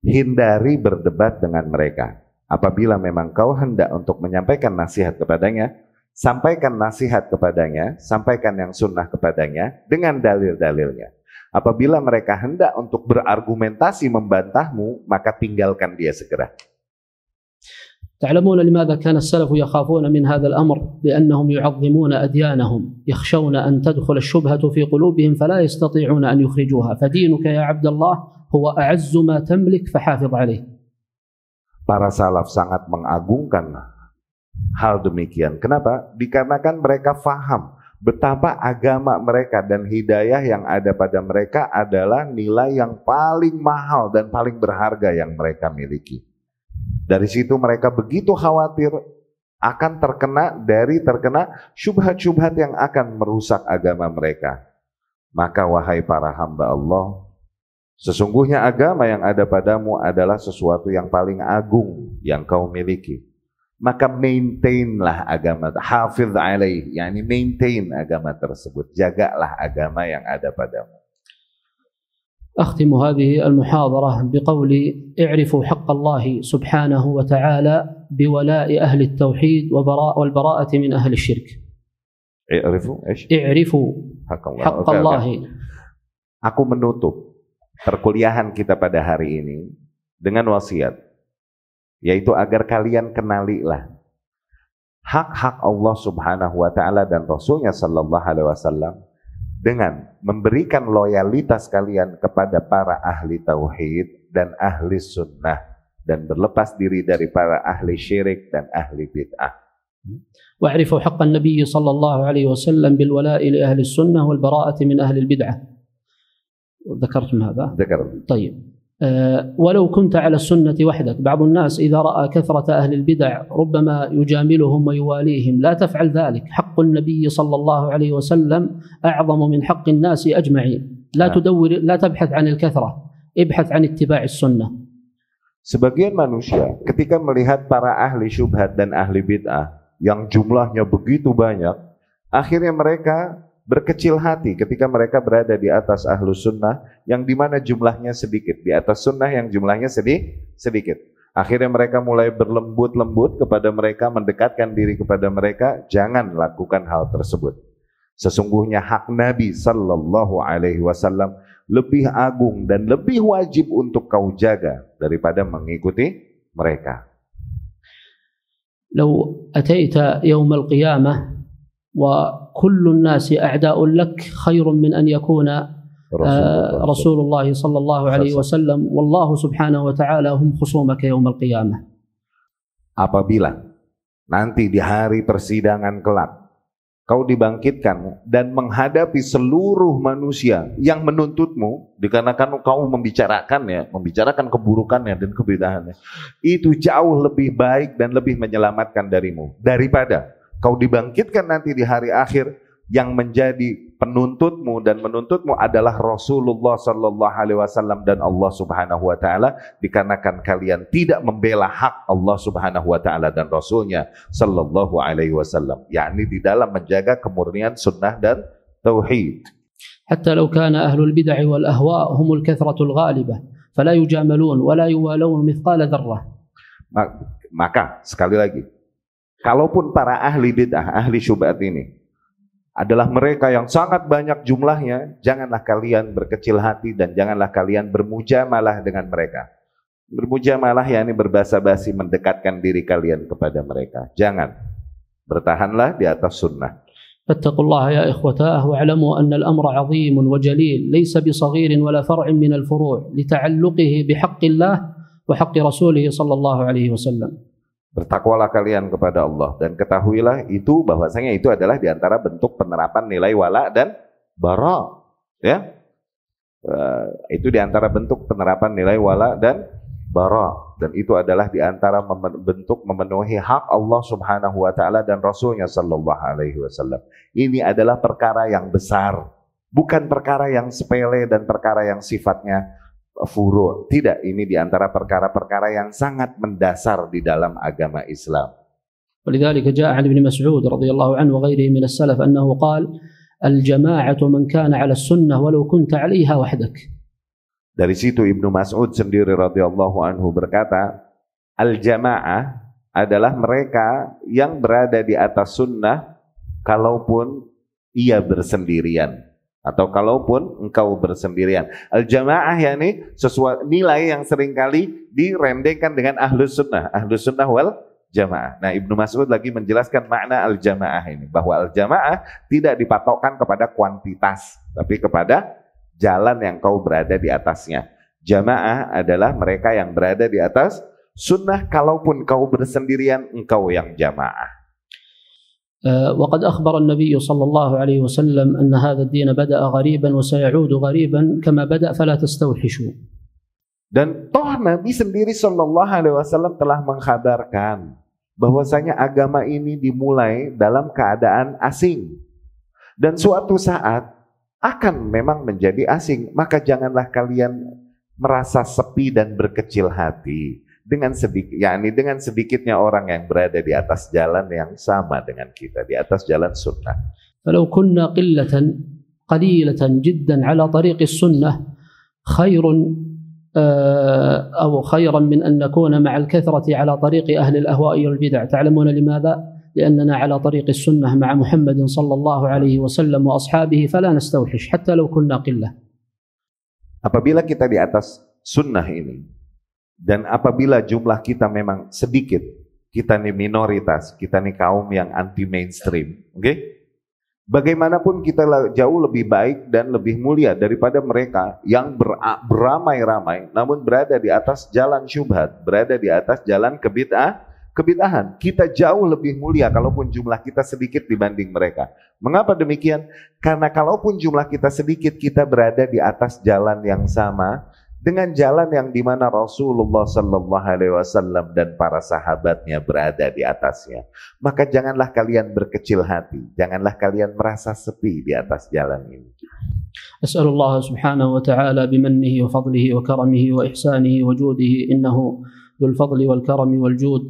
Speaker 2: hindari berdebat dengan mereka. Apabila memang kau hendak untuk menyampaikan nasihat kepadanya, sampaikan nasihat kepadanya, sampaikan yang sunnah kepadanya dengan dalil-dalilnya. Apabila mereka hendak untuk berargumentasi membantahmu, maka tinggalkan dia segera.
Speaker 3: تعلمون لماذا كان السلف يخافون من هذا الأمر؟ لأنهم يعظمون أديانهم، يخشون أن تدخل الشبهة في قلوبهم فلا يستطيعون أن يخرجوها، فدينك يا عبد الله هو أعز ما تملك فحافظ عليه.
Speaker 2: Para salaf sangat mengagungkan hal demikian. Kenapa? Dikarenakan mereka faham betapa agama mereka dan hidayah yang ada pada mereka adalah nilai yang paling mahal dan paling berharga yang mereka miliki. Dari situ mereka begitu khawatir akan terkena syubhat-syubhat yang akan merusak agama mereka. Maka wahai para hamba Allah, sesungguhnya agama yang ada padamu adalah sesuatu yang paling agung yang kau miliki. maka maintainlah agama, hafidh alaih, yakni maintain agama tersebut, jagalah agama yang ada padamu.
Speaker 3: أختم هذه المحاضرة بقول اعرفوا حق الله سبحانه وتعالى بولاء أهل التوحيد والبراءة من أهل الشرك. اعرفوا حق الله.
Speaker 2: Aku menutup perkuliahan kita pada hari ini dengan wasiat, yaitu agar kalian kenalilah hak-hak Allah Subhanahu wa Ta'ala dan Rasulnya Sallallahu Alaihi Wasallam dengan memberikan loyalitas kalian kepada para ahli tauhid dan ahli sunnah, dan berlepas diri dari para ahli syirik dan ahli bid'ah.
Speaker 3: واعرفوا حق النبي صلى الله عليه وسلم بالولاء لأهل السنة والبراءة من أهل البدعة. ذكرتم هذا؟
Speaker 2: ذكرت.
Speaker 3: طيب. ولو كنت على السنة وحدك، بعض الناس إذا رأى كثرة أهل البدع ربما يجاملهم ويواليهم، لا تفعل ذلك. حق النبي صلى الله عليه وسلم أعظم من حق الناس أجمعين. لا تبحث عن الكثرة، ابحث عن اتباع السنة.
Speaker 2: Sebagian manusia ketika melihat para ahli syubhat dan ahli bid'ah yang jumlahnya begitu banyak, akhirnya mereka berkecil hati ketika mereka berada di atas ahlus sunnah yang dimana jumlahnya sedikit, di atas sunnah yang jumlahnya sedikit. Akhirnya mereka mulai berlembut-lembut kepada mereka, mendekatkan diri kepada mereka. Jangan lakukan hal tersebut. Sesungguhnya hak Nabi Sallallahu Alaihi Wasallam lebih agung dan lebih wajib untuk kau jaga daripada mengikuti mereka.
Speaker 3: لو أتيت يوم القيامة وكل الناس أعداء لك خير من أن يكون رسول الله صلى الله عليه وسلم والله سبحانه وتعالى هم خصومك يوم القيامة.
Speaker 2: Apabila nanti di hari persidangan kelak kau dibangkitkan dan menghadapi seluruh manusia yang menuntutmu, dikarenakan kau membicarakan keburukannya dan kebidahannya, itu jauh lebih baik dan lebih menyelamatkan darimu daripada kau dibangkitkan nanti di hari akhir yang menjadi penuntutmu dan menuntutmu adalah Rasulullah Sallallahu Alaihi Wasallam dan Allah Subhanahu Wa Taala, dikarenakan kalian tidak membela hak Allah Subhanahu Wa Taala dan Rasulnya Sallallahu Alaihi Wasallam, yakni di dalam menjaga kemurnian sunnah dan tauhid.
Speaker 3: Hatta law kana ahlul bid'ah wal ahwa humul kathratul ghalibah fala yujamalun wala yuwalun mithqala dzarrah.
Speaker 2: Maka sekali lagi, kalaupun para ahli bid'ah, ahli syubhat ini adalah mereka yang sangat banyak jumlahnya, janganlah kalian berkecil hati dan janganlah kalian bermujamalah dengan mereka. Bermujamalah yakni berbasa-basi, mendekatkan diri kalian kepada mereka. Jangan. Bertahanlah di atas sunnah.
Speaker 3: fattaqullaha ya ikhwatah wa'lamu anna al-amra 'azim wa jalil laysa bi saghirin wala far'in min al-furu' li ta'alluqihi bi haqqillah wa haqqi rasulih sallallahu alaihi wasallam.
Speaker 2: Bertakwalah kalian kepada Allah dan ketahuilah itu bahwasanya itu adalah diantara bentuk penerapan nilai wala dan bara, ya. Itu diantara bentuk penerapan nilai wala dan bara, dan itu adalah diantara bentuk memenuhi hak Allah Subhanahu Wa Taala dan Rasulnya Sallallahu Alaihi Wasallam. Ini adalah perkara yang besar, bukan perkara yang sepele dan perkara yang sifatnya furu'. Tidak, ini diantara perkara-perkara yang sangat mendasar di dalam agama Islam.
Speaker 3: ولذلك جاء عن ابن مسعود رضي الله عنه وغيره من السلف أنه قال الجماعة من كان على السنة ولو كنت عليها وحدك.
Speaker 2: Dari situ Ibnu Mas'ud sendiri radhiyallahu anhu berkata, al-jamaah adalah mereka yang berada di atas sunnah kalaupun ia bersendirian. Atau kalaupun engkau bersendirian. Al-jamaah yakni sesuatu nilai yang seringkali direndengkan dengan ahlus sunnah wal jamaah. Nah, Ibnu Mas'ud lagi menjelaskan makna al-jamaah ini, bahwa al-jamaah tidak dipatokkan kepada kuantitas, tapi kepada jalan yang kau berada di atasnya. Jamaah adalah mereka yang berada di atas sunnah, kalaupun kau bersendirian, engkau yang jamaah.
Speaker 3: وقد أخبر النبي صلى الله عليه وسلم أن هذا الدين بدأ غريبا وسيعود غريبا كما بدأ فلا تستوحشوا.
Speaker 2: Dan toh Nabi sendiri Sallallahu Alaihi Wasallam telah mengkhabarkan bahwasanya agama ini dimulai dalam keadaan asing dan suatu saat akan memang menjadi asing. Maka janganlah kalian merasa sepi dan berkecil hati dengan sedikit, yakni dengan sedikitnya orang yang berada di atas jalan yang sama dengan kita, di atas jalan sunnah.
Speaker 3: فلو كنا قليلة جدا على طريق السنة خير أو خيرا من أن نكون مع الكثرة على طريق أهل الأهواء والبدع. تعلمون لماذا؟ لأننا على طريق السنة مع محمد صلى الله عليه وسلم وأصحابه فلا نستوحش حتى لو كنا قلة.
Speaker 2: Apabila kita di atas sunnah ini, dan apabila jumlah kita memang sedikit, kita nih minoritas, kita nih kaum yang anti mainstream, oke? Bagaimanapun kita jauh lebih baik dan lebih mulia daripada mereka yang beramai-ramai, namun berada di atas jalan syubhat, berada di atas jalan kebid'ahan. Kita jauh lebih mulia kalaupun jumlah kita sedikit dibanding mereka. Mengapa demikian? Karena kalaupun jumlah kita sedikit, kita berada di atas jalan yang sama dengan jalan yang dimana Rasulullah Sallallahu Alaihi Wasallam dan para sahabatnya berada di atasnya. Maka janganlah kalian berkecil hati, janganlah kalian merasa sepi di atas jalan ini.
Speaker 3: أسأل الله سبحانه وتعالى بمنه وفضله وكرمه وإحسانه وجوده إنه ذو الفضل والكرم والجود.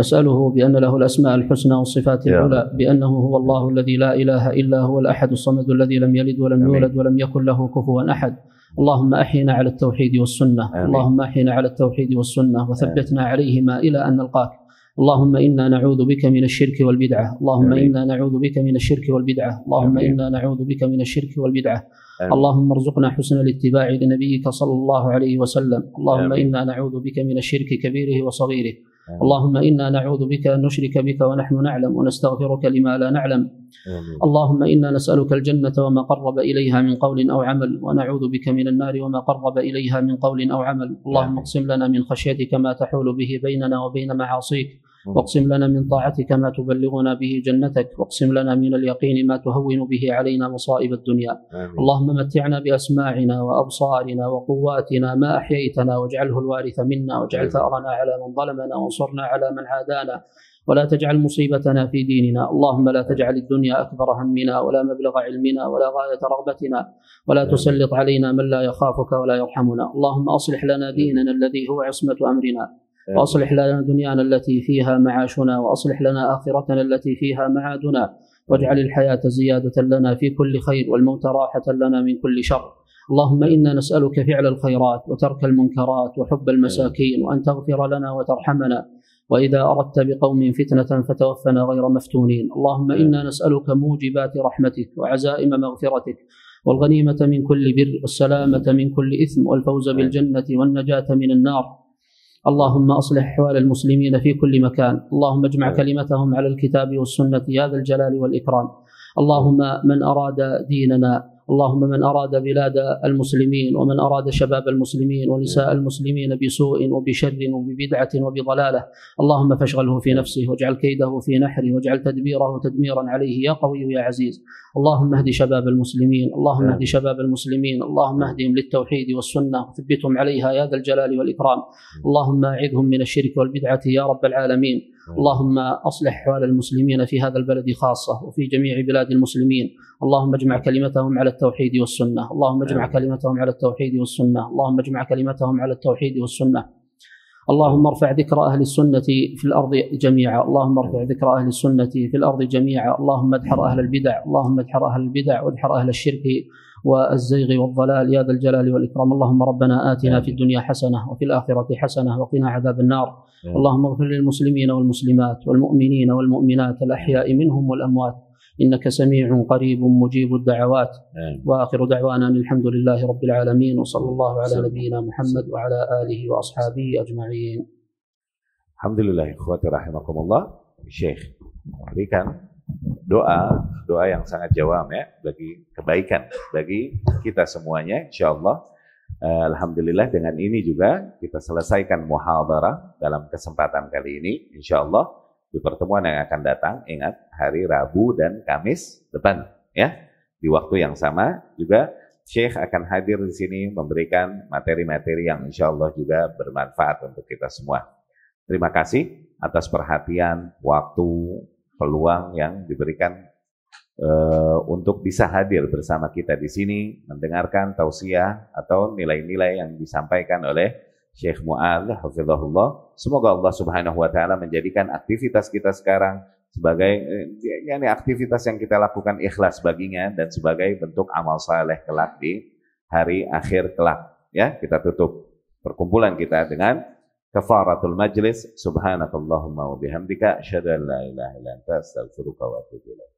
Speaker 3: نسأله بأن له الأسماء الحسنى والصفات العلى، بأنه هو الله الذي لا إله إلا هو الأحد الصمد الذي لم يلد ولم يولد ولم يكن له كفوا أحد. اللهم أحينا على التوحيد والسنة، اللهم أحينا على التوحيد والسنة وثبتنا عليهما إلى أن نلقاك. اللهم إنا نعوذ بك من الشرك والبدعة، اللهم إنا نعوذ بك من الشرك والبدعة، اللهم إنا نعوذ بك من الشرك والبدعة. اللهم ارزقنا حسن الاتباع لنبيك صلى الله عليه وسلم. اللهم إنا نعوذ بك من الشرك كبيره وصغيره. اللهم إنا نعوذ بك أن نشرك بك ونحن نعلم ونستغفرك لما لا نعلم. اللهم إنا نسألك الجنة وما قرب إليها من قول أو عمل، ونعوذ بك من النار وما قرب إليها من قول أو عمل. اللهم اقسم لنا من خشيتك ما تحول به بيننا وبين معاصيك، واقسم لنا من طاعتك ما تبلغنا به جنتك، واقسم لنا من اليقين ما تهون به علينا مصائب الدنيا. اللهم متعنا بأسماعنا وأبصارنا وقواتنا ما أحييتنا، واجعله الوارث منا، واجعل ثأرنا على من ظلمنا، وانصرنا على من عادانا، ولا تجعل مصيبتنا في ديننا. اللهم لا تجعل الدنيا أكبر همنا ولا مبلغ علمنا ولا غاية رغبتنا، ولا تسلط علينا من لا يخافك ولا يرحمنا. اللهم أصلح لنا ديننا الذي هو عصمة أمرنا، وأصلح لنا دنيانا التي فيها معاشنا، وأصلح لنا آخرتنا التي فيها معادنا، واجعل الحياة زيادة لنا في كل خير والموت راحة لنا من كل شر. اللهم إنا نسألك فعل الخيرات وترك المنكرات وحب المساكين، وأن تغفر لنا وترحمنا، وإذا أردت بقوم فتنة فتوفنا غير مفتونين. اللهم إنا نسألك موجبات رحمتك وعزائم مغفرتك، والغنيمة من كل بر، والسلامة من كل إثم، والفوز بالجنة والنجاة من النار. اللهم أصلح أحوال المسلمين في كل مكان، اللهم اجمع كلمتهم على الكتاب والسنة يا ذا الجلال والإكرام. اللهم من أراد ديننا، اللهم من أراد بلاد المسلمين، ومن أراد شباب المسلمين ونساء المسلمين بسوء وبشر وببدعة وبضلالة، اللهم فاشغله في نفسه، واجعل كيده في نحره، واجعل تدبيره تدميرا عليه يا قوي يا عزيز. اللهم اهد شباب المسلمين، اللهم اهد شباب المسلمين، اللهم اهدهم للتوحيد والسنة وثبتهم عليها يا ذا الجلال والإكرام. اللهم أعذهم من الشرك والبدعة يا رب العالمين. اللهم أصلح أحوال المسلمين في هذا البلد خاصة وفي جميع بلاد المسلمين. اللهم اجمع كلمتهم على التوحيد والسنة، اللهم اجمع كلمتهم على التوحيد والسنة، اللهم اجمع كلمتهم على التوحيد والسنة. اللهم ارفع ذكر أهل السنة في الأرض جميعا، اللهم ارفع ذكر أهل السنة في الأرض جميعا. اللهم ادحر أهل البدع، اللهم ادحر أهل البدع وادحر أهل الشرك والزيغ والضلال يا ذا الجلال والإكرام. اللهم ربنا آتنا في الدنيا حسنة وفي الآخرة حسنة وقنا عذاب النار. اللهم اغفر للمسلمين والمسلمات والمؤمنين والمؤمنات الأحياء منهم والأموات، إنك سميع قريب مجيب الدعوات. وآخر دعوانا الحمد لله رب العالمين، وصلى الله على نبينا محمد وعلى آله وأصحابه أجمعين.
Speaker 2: Alhamdulillah, ikhwati rahimakumullah. Syekh memberikan doa yang sangat jawab ya, bagi kebaikan bagi kita semuanya insyaallah. Alhamdulillah, dengan ini juga kita selesaikan muhadharah dalam kesempatan kali ini insyaallah. Di pertemuan yang akan datang, ingat hari Rabu dan Kamis depan ya, di waktu yang sama juga Syekh akan hadir di sini memberikan materi-materi yang insyaallah juga bermanfaat untuk kita semua. Terima kasih atas perhatian, waktu, peluang yang diberikan untuk bisa hadir bersama kita di sini mendengarkan tausiah atau nilai-nilai yang disampaikan oleh
Speaker 1: Syekh Mu'adz hafizahullah. Semoga Allah Subhanahu wa taala menjadikan aktivitas kita sekarang sebagai aktivitas yang kita lakukan ikhlas baginya dan sebagai bentuk amal saleh kelak di hari akhir kelak. Ya, kita tutup perkumpulan kita dengan kafaratul majlis. Subhanakallahumma wa bihamdika asyhadu an la ilaha illa anta astaghfiruka wa atubu ilaik.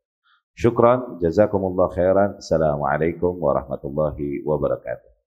Speaker 1: Syukran, jazakumullah khairan. Assalamualaikum warahmatullahi wabarakatuh.